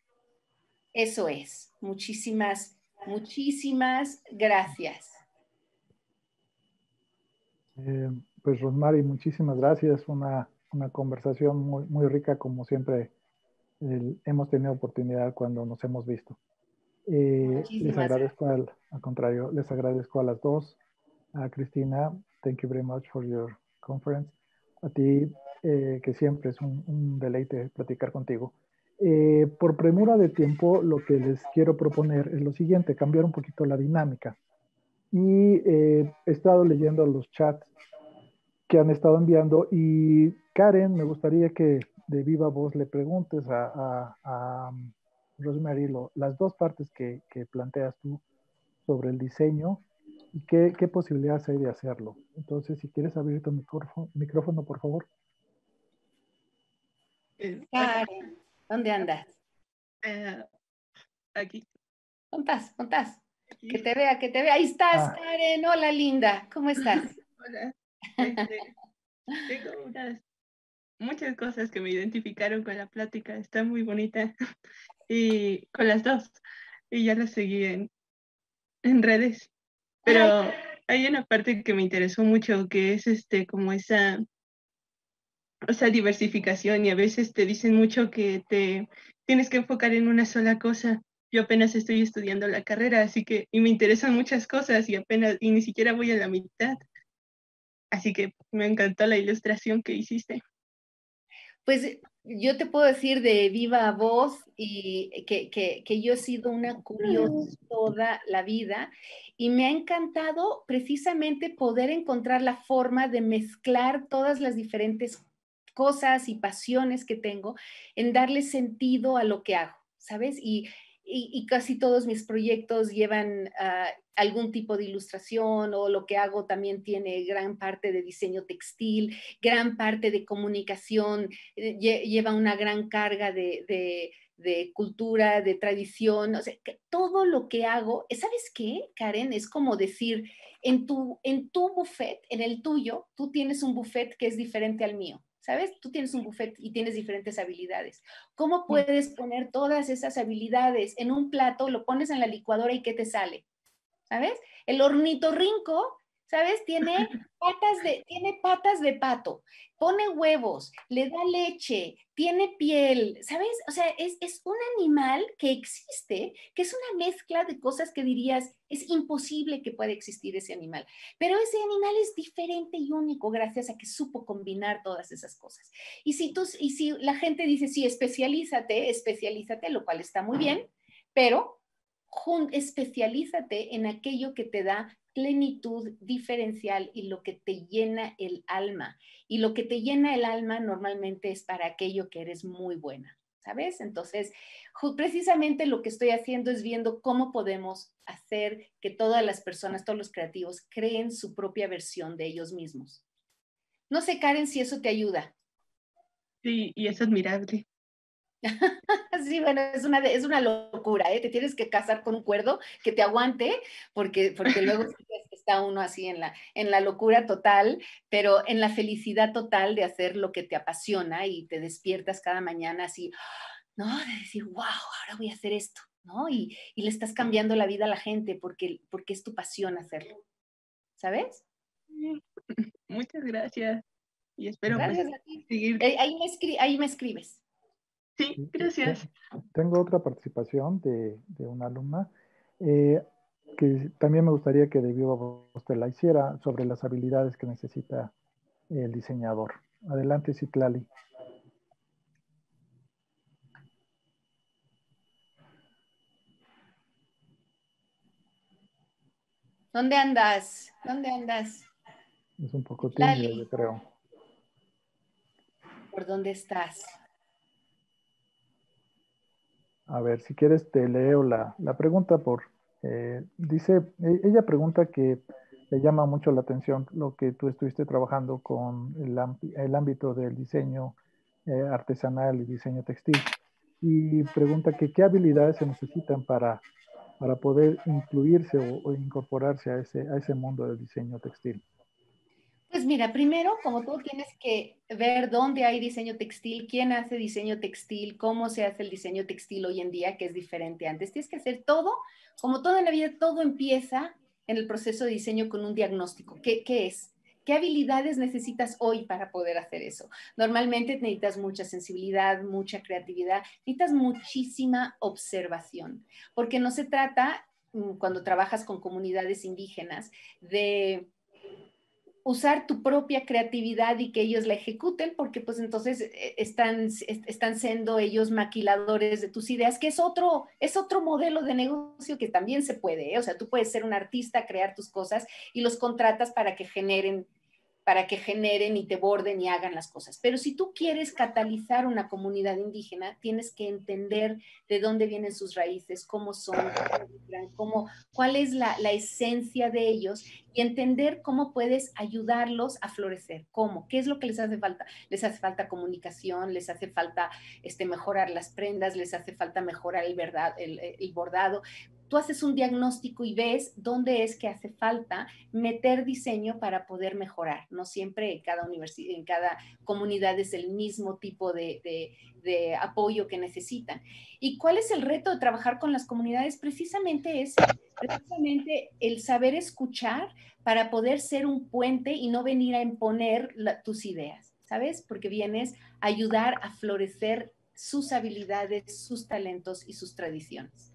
eso es. Muchísimas gracias. Pues Rosmary, muchísimas gracias. Una conversación muy, muy rica, como siempre hemos tenido oportunidad cuando nos hemos visto. Les agradezco al contrario, les agradezco a las dos. A Cristina, thank you very much for your conference. A ti, que siempre es un deleite platicar contigo. Por premura de tiempo, lo que les quiero proponer es lo siguiente, cambiar un poquito la dinámica. Y he estado leyendo los chats que han estado enviando y Karen, me gustaría que de viva voz le preguntes a Rosemary las dos partes que planteas tú sobre el diseño y qué posibilidades hay de hacerlo. Entonces, si quieres abrir tu micrófono, por favor. Karen, ¿dónde andas? Aquí. ¿Dónde estás? ¿Dónde estás? Que te vea, que te vea. Ahí estás, Karen. Hola, linda. ¿Cómo estás? Hola. Tengo muchas cosas que me identificaron con la plática. Está muy bonita. Y con las dos. Y ya las seguí en redes. Pero hay una parte que me interesó mucho, que es como esa diversificación, y a veces te dicen mucho que te tienes que enfocar en una sola cosa. Yo apenas estoy estudiando la carrera, así que, y me interesan muchas cosas y ni siquiera voy a la mitad. Así que me encantó la ilustración que hiciste. Pues yo te puedo decir de viva voz y que yo he sido una curiosa toda la vida y me ha encantado precisamente poder encontrar la forma de mezclar todas las diferentes cosas y pasiones que tengo en darle sentido a lo que hago, ¿sabes? Y casi todos mis proyectos llevan algún tipo de ilustración, o lo que hago también tiene gran parte de diseño textil, gran parte de comunicación, lleva una gran carga de cultura, de tradición, o sea, que todo lo que hago, ¿sabes qué, Karen? Es como decir, en tu buffet, en el tuyo, tú tienes un buffet que es diferente al mío, ¿sabes? Tú tienes un buffet y tienes diferentes habilidades. ¿Cómo puedes poner todas esas habilidades en un plato, lo pones en la licuadora y qué te sale? ¿Sabes? El ornitorrinco, ¿sabes? Tiene patas de pato, pone huevos, le da leche, tiene piel, ¿sabes? O sea, es un animal que existe, que es una mezcla de cosas que dirías, es imposible que pueda existir ese animal. Pero ese animal es diferente y único gracias a que supo combinar todas esas cosas. Y si la gente dice, sí, especialízate, lo cual está muy bien, pero especialízate en aquello que te da plenitud diferencial y lo que te llena el alma. Y lo que te llena el alma normalmente es para aquello que eres muy buena, ¿sabes? Entonces, precisamente lo que estoy haciendo es viendo cómo podemos hacer que todas las personas, todos los creativos, creen su propia versión de ellos mismos. No sé, Karen, si eso te ayuda. Sí, y es admirable. Sí, bueno, es una locura, ¿eh? Te tienes que casar con un cuerdo que te aguante, porque luego está uno así en la locura total, pero en la felicidad total de hacer lo que te apasiona y te despiertas cada mañana así, ¿no? De decir, wow, ahora voy a hacer esto, ¿no? Y le estás cambiando la vida a la gente porque es tu pasión hacerlo, ¿sabes? Muchas gracias. Y espero Gracias a ti. seguir. Ahí me escribes. Sí, gracias. Tengo otra participación de una alumna que también me gustaría que de viva voz te la hiciera sobre las habilidades que necesita el diseñador. Adelante, Citlali. ¿Dónde andas? ¿Dónde andas? Es un poco tímida, yo creo. ¿Por dónde estás? A ver, si quieres te leo la pregunta dice, ella pregunta que le llama mucho la atención lo que tú estuviste trabajando con el ámbito del diseño artesanal y diseño textil. Y pregunta que qué habilidades se necesitan para poder incluirse o incorporarse a ese mundo del diseño textil. Pues mira, primero, como tú tienes que ver dónde hay diseño textil, quién hace diseño textil, cómo se hace el diseño textil hoy en día, que es diferente antes. Tienes que hacer todo, como todo en la vida, todo empieza en el proceso de diseño con un diagnóstico. ¿Qué es? ¿Qué habilidades necesitas hoy para poder hacer eso? Normalmente necesitas mucha sensibilidad, mucha creatividad, necesitas muchísima observación, porque no se trata, cuando trabajas con comunidades indígenas, de usar tu propia creatividad y que ellos la ejecuten, porque pues entonces están siendo ellos maquiladores de tus ideas, que es otro modelo de negocio que también se puede, ¿eh? O sea, tú puedes ser un artista, crear tus cosas y los contratas para que generen y te borden y hagan las cosas. Pero si tú quieres catalizar una comunidad indígena, tienes que entender de dónde vienen sus raíces, cómo son, cuál es la esencia de ellos y entender cómo puedes ayudarlos a florecer. ¿Cómo? ¿Qué es lo que les hace falta? Les hace falta comunicación, les hace falta mejorar las prendas, les hace falta mejorar el bordado. Tú haces un diagnóstico y ves dónde es que hace falta meter diseño para poder mejorar. No siempre en cada comunidad es el mismo tipo de apoyo que necesitan. ¿Y cuál es el reto de trabajar con las comunidades? Precisamente ese, precisamente el saber escuchar para poder ser un puente y no venir a imponer tus ideas, ¿sabes? Porque vienes a ayudar a florecer sus habilidades, sus talentos y sus tradiciones.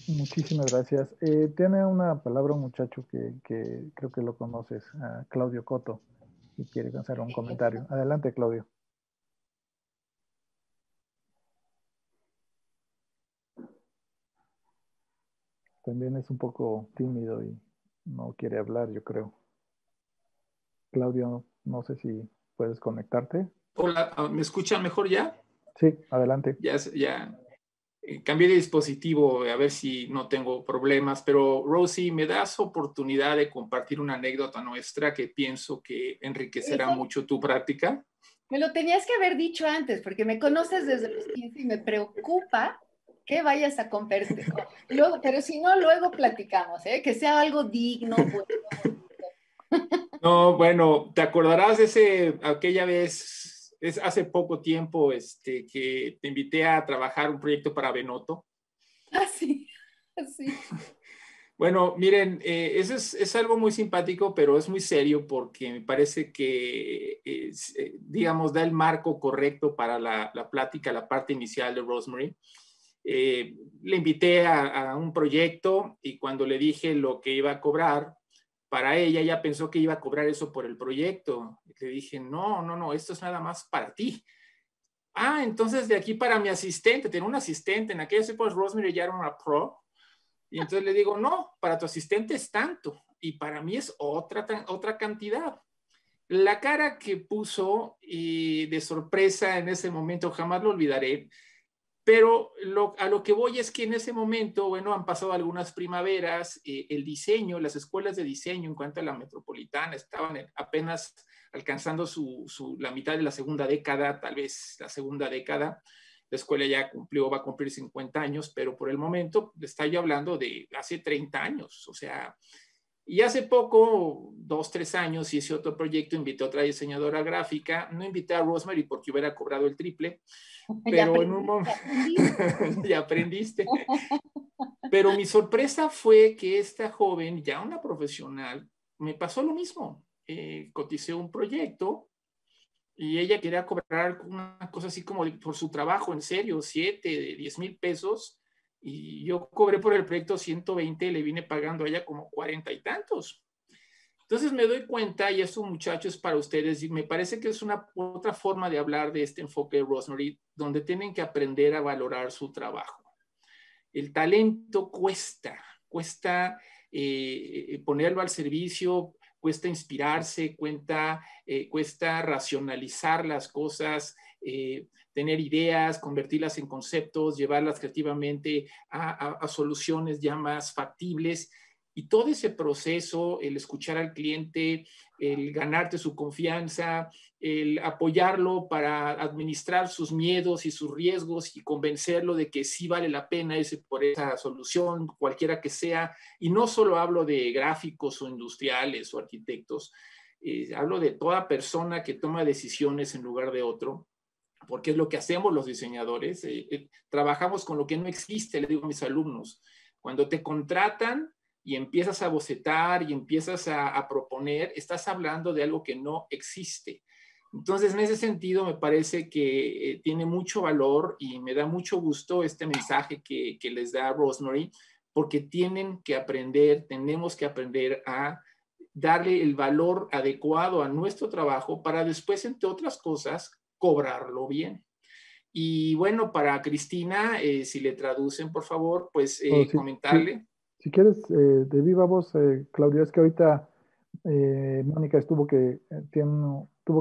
Muchísimas gracias. Tiene una palabra un muchacho que creo que lo conoces, Claudio Coto, y quiere hacer un comentario. Adelante, Claudio. También es un poco tímido y no quiere hablar, yo creo. Claudio, no sé si puedes conectarte. Hola, ¿me escuchan mejor ya? Sí, adelante. Ya. Cambié de dispositivo a ver si no tengo problemas, pero Rosie, ¿me das oportunidad de compartir una anécdota nuestra que pienso que enriquecerá mucho tu práctica? Me lo tenías que haber dicho antes, porque me conoces desde los 15 y me preocupa que vayas a compartir. Luego, pero si no, luego platicamos, ¿eh? Que sea algo digno. Bueno. No, bueno, ¿te acordarás de aquella vez? Es hace poco tiempo que te invité a trabajar un proyecto para Benoto. Ah, sí, sí. Bueno, miren, eso es algo muy simpático, pero es muy serio porque me parece que, digamos, da el marco correcto para la plática, la parte inicial de Rosemary. Le invité a un proyecto y cuando le dije lo que iba a cobrar, para ella pensó que iba a cobrar eso por el proyecto. Le dije, no, esto es nada más para ti. Ah, entonces de aquí para mi asistente, tengo un asistente, en aquellos tiempos Rosemary ya era una pro, y entonces le digo, no, para tu asistente es tanto, y para mí es otra cantidad. La cara que puso de sorpresa en ese momento, jamás lo olvidaré, pero a lo que voy es que en ese momento, bueno, han pasado algunas primaveras, el diseño, las escuelas de diseño en cuanto a la metropolitana estaban apenas alcanzando la mitad de la segunda década, tal vez la segunda década. La escuela ya va a cumplir 50 años, pero por el momento está yo hablando de hace 30 años, o sea, y hace poco, 2, 3 años, hice otro proyecto, invité a otra diseñadora gráfica, no invité a Rosemary porque hubiera cobrado el triple, pero en un momento ya aprendiste. Pero mi sorpresa fue que esta joven, ya una profesional, me pasó lo mismo. Coticé un proyecto y ella quería cobrar una cosa así como por su trabajo, en serio, 7, 10 mil pesos. Y yo cobré por el proyecto 120 y le vine pagando a ella como 40 y tantos. Entonces me doy cuenta, y esto, muchachos, para ustedes, y me parece que es otra forma de hablar de este enfoque de Rosemary, donde tienen que aprender a valorar su trabajo. El talento cuesta ponerlo al servicio, cuesta inspirarse, cuesta racionalizar las cosas, tener ideas, convertirlas en conceptos, llevarlas creativamente a soluciones ya más factibles. Y todo ese proceso, el escuchar al cliente, el ganarte su confianza, el apoyarlo para administrar sus miedos y sus riesgos y convencerlo de que sí vale la pena irse por esa solución, cualquiera que sea. Y no solo hablo de gráficos o industriales o arquitectos, hablo de toda persona que toma decisiones en lugar de otro, porque es lo que hacemos los diseñadores. Trabajamos con lo que no existe, le digo a mis alumnos. Cuando te contratan y empiezas a bocetar y empiezas a proponer, estás hablando de algo que no existe. Entonces, en ese sentido, me parece que tiene mucho valor y me da mucho gusto este mensaje que les da Rosemary, porque tenemos que aprender a darle el valor adecuado a nuestro trabajo para después, entre otras cosas, cobrarlo bien. Y bueno, para Cristina, si le traducen, por favor, pues comentarle. Si quieres, de viva voz, Claudia, es que ahorita Mónica tuvo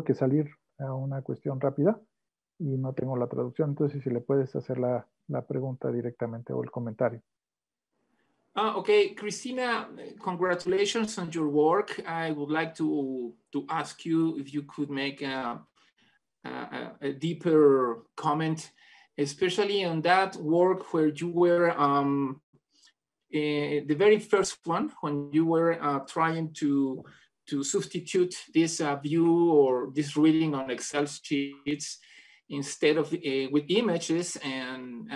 que salir a una cuestión rápida y no tengo la traducción. Entonces, si le puedes hacer la pregunta directamente o el comentario. Okay, Cristina, congratulations on your work. I would like to ask you if you could make a deeper comment, especially on that work where you were the very first one, when you were trying to substitute this view or this reading on Excel sheets instead of with images and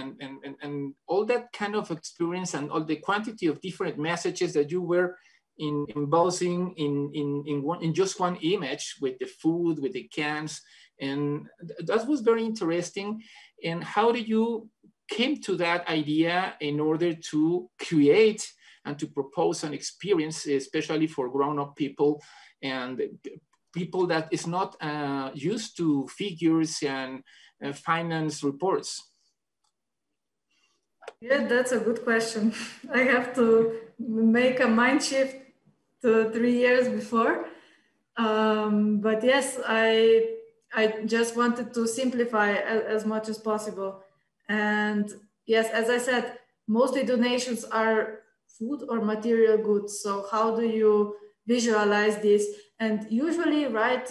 all that kind of experience and all the quantity of different messages that you were embossing in just one image with the food, with the cans. And that was very interesting. And how do you came to that idea in order to create and to propose an experience, especially for grown-up people and people that is not used to figures and finance reports? Yeah, that's a good question. I have to make a mind shift to 3 years before. But yes, I just wanted to simplify as much as possible. And yes, as I said, mostly donations are food or material goods. So how do you visualize this? And usually, right,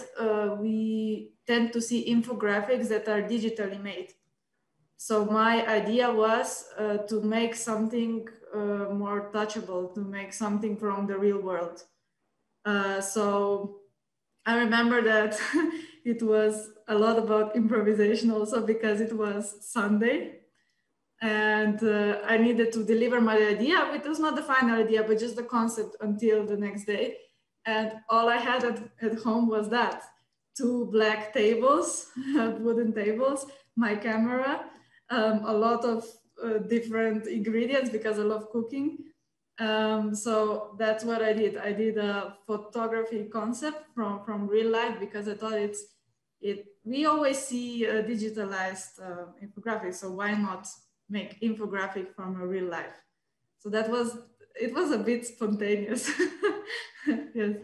we tend to see infographics that are digitally made. So my idea was to make something more touchable, to make something from the real world. So I remember that it was a lot about improvisation also because it was Sunday and I needed to deliver my idea. It was not the final idea, but just the concept until the next day. And all I had at home was that, 2 black tables, wooden tables, my camera, a lot of different ingredients because I love cooking. So that's what I did. I did a photography concept from real life because I thought we always see digitalized infographics, so why not make infographic from a real life? So it was a bit spontaneous. Yes.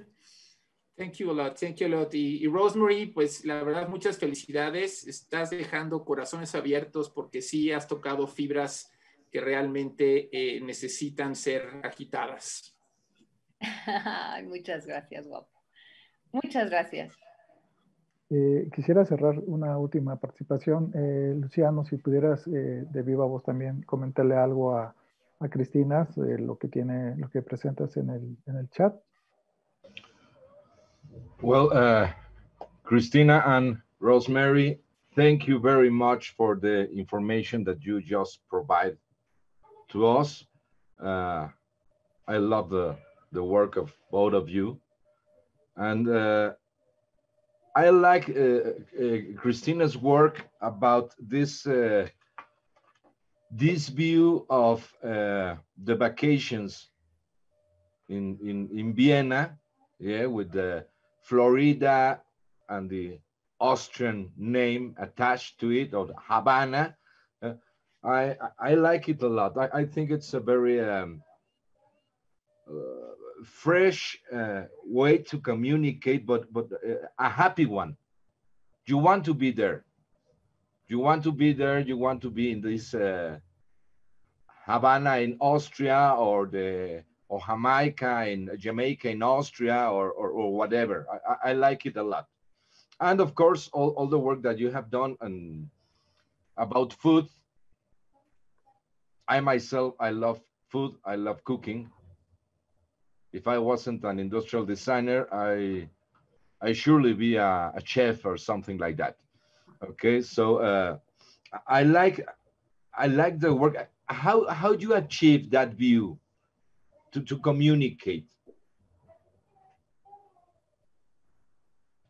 Thank you a lot, thank you a lot. Y Rosemary, pues la verdad, muchas felicidades. Estás dejando corazones abiertos porque sí has tocado fibras que realmente necesitan ser agitadas. Muchas gracias, guapo. Muchas gracias. Quisiera cerrar una última participación. Luciano, si pudieras de viva voz también comentarle algo a Cristina, lo que presentas en el chat. Well, Cristina and Rosemary, thank you very much for the information that you just provided to us. I love the work of both of you. And I like Christina's work about this view of the vacations in Vienna, yeah, with the Florida and the Austrian name attached to it, or the Havana. I like it a lot. I think it's a very fresh way to communicate, but a happy one. You want to be there. You want to be there. You want to be in this Havana in Austria, or Jamaica in Austria, or whatever. I like it a lot. And of course, all the work that you have done about food. I myself, I love food. I love cooking. If I wasn't an industrial designer, I surely be a chef or something like that. Okay, so I like the work. How do you achieve that view to communicate?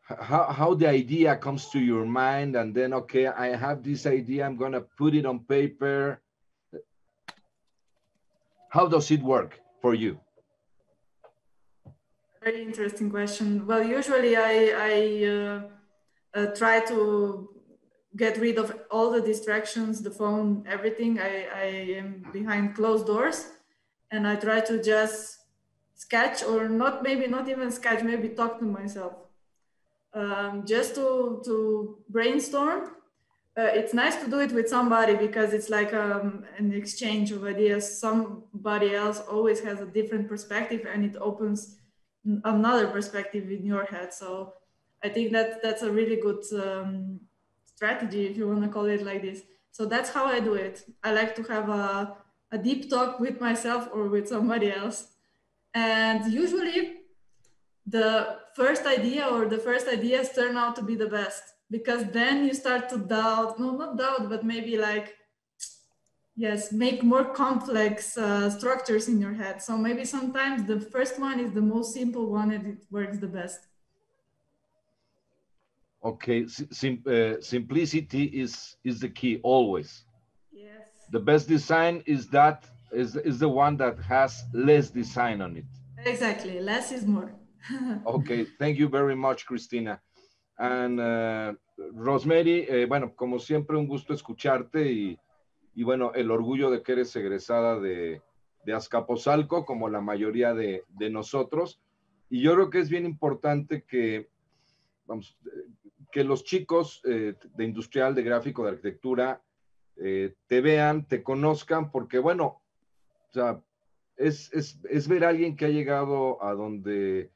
How the idea comes to your mind, and then, okay, I have this idea, I'm gonna put it on paper. How does it work for you? Very interesting question. Well, usually I try to get rid of all the distractions, the phone, everything. I am behind closed doors, and I try to just sketch, or not, maybe not even sketch, maybe talk to myself, just to brainstorm. It's nice to do it with somebody because it's like an exchange of ideas. Somebody else always has a different perspective, and it opens another perspective in your head. So I think that that's a really good strategy, if you want to call it like this. So that's how I do it. I like to have a deep talk with myself or with somebody else. And usually the first idea or the first ideas turn out to be the best, because then you start to doubt, no, not doubt, but maybe like, yes, make more complex structures in your head. So maybe sometimes the first one is the most simple one and it works the best. Okay, simplicity is the key always. Yes. The best design is the one that has less design on it. Exactly, less is more. Okay, thank you very much, Cristina. And Rosemary, bueno, como siempre, un gusto escucharte y bueno, el orgullo de que eres egresada de Azcapotzalco, como la mayoría de nosotros. Y yo creo que es bien importante que, vamos, que los chicos de industrial, de gráfico, de arquitectura, te vean, te conozcan, porque bueno, o sea, es ver a alguien que ha llegado a donde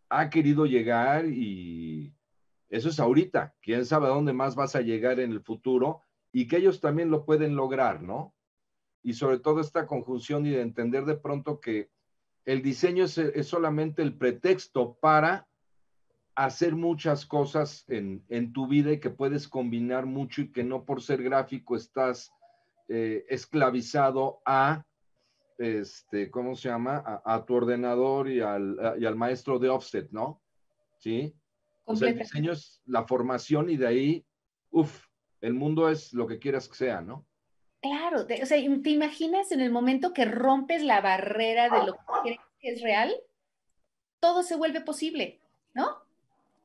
ha querido llegar, y eso es ahorita. Quién sabe a dónde más vas a llegar en el futuro, y que ellos también lo pueden lograr, ¿no? Y sobre todo esta conjunción y de entender de pronto que el diseño es solamente el pretexto para hacer muchas cosas en tu vida, y que puedes combinar mucho, y que no por ser gráfico estás esclavizado a ¿cómo se llama? A tu ordenador y al maestro de offset, ¿no? ¿Sí? O sea, el diseño es la formación, y de ahí, el mundo es lo que quieras que sea, ¿no? Claro, o sea, ¿te imaginas en el momento que rompes la barrera de lo que crees que es real? Todo se vuelve posible, ¿no?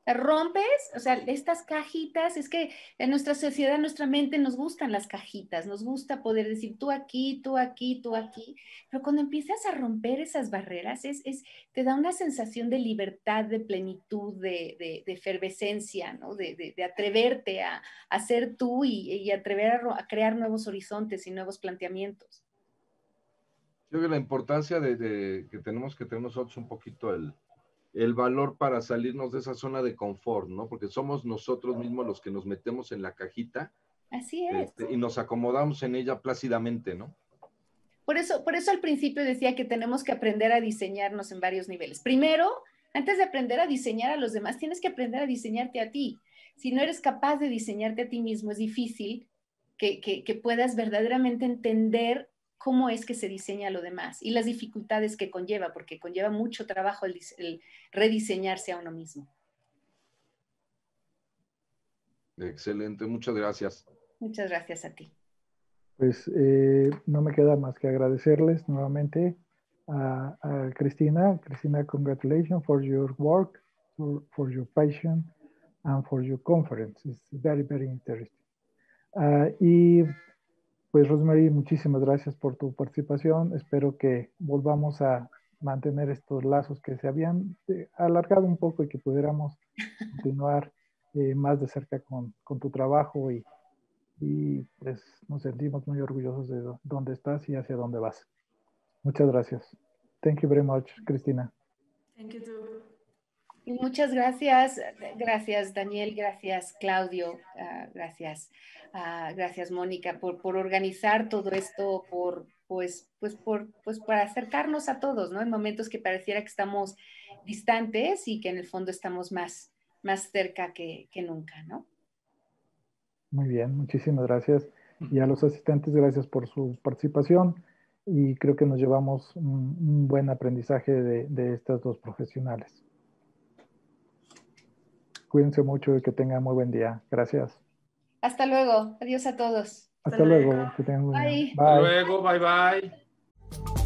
Rompes, o sea, estas cajitas, es que en nuestra sociedad, en nuestra mente nos gustan las cajitas, nos gusta poder decir tú aquí, tú aquí, tú aquí, pero cuando empiezas a romper esas barreras, te da una sensación de libertad, de plenitud, de efervescencia, ¿no? De atreverte a ser tú y atrever a crear nuevos horizontes y nuevos planteamientos. Yo creo que la importancia de que tenemos que tener nosotros un poquito el valor para salirnos de esa zona de confort, ¿no? Porque somos nosotros mismos los que nos metemos en la cajita. Así es. Y nos acomodamos en ella plácidamente, ¿no? Por eso al principio decía que tenemos que aprender a diseñarnos en varios niveles. Primero, antes de aprender a diseñar a los demás, tienes que aprender a diseñarte a ti. Si no eres capaz de diseñarte a ti mismo, es difícil que puedas verdaderamente entender cómo es que se diseña lo demás y las dificultades que conlleva, porque conlleva mucho trabajo el rediseñarse a uno mismo. Excelente, muchas gracias. Muchas gracias a ti. Pues no me queda más que agradecerles nuevamente a Cristina. Cristina, congratulations for your work, for your passion, and for your conference. It's very, very interesting. Y pues Rosemary, muchísimas gracias por tu participación. Espero que volvamos a mantener estos lazos que se habían alargado un poco, y que pudiéramos continuar más de cerca con tu trabajo, y pues nos sentimos muy orgullosos de dónde estás y hacia dónde vas. Muchas gracias. Thank you very much, Cristina. Thank you too. Y muchas gracias. Gracias, Daniel. Gracias, Claudio. Gracias, Mónica, por organizar todo esto, por acercarnos a todos, ¿no? En momentos que pareciera que estamos distantes y que en el fondo estamos más cerca que nunca, ¿no? Muy bien, muchísimas gracias. Y a los asistentes, gracias por su participación, y creo que nos llevamos un buen aprendizaje de estas dos profesionales. Cuídense mucho y que tengan muy buen día. Gracias. Hasta luego. Adiós a todos. Hasta luego. Que tengan buen día. Bye. Hasta luego. Bye, bye.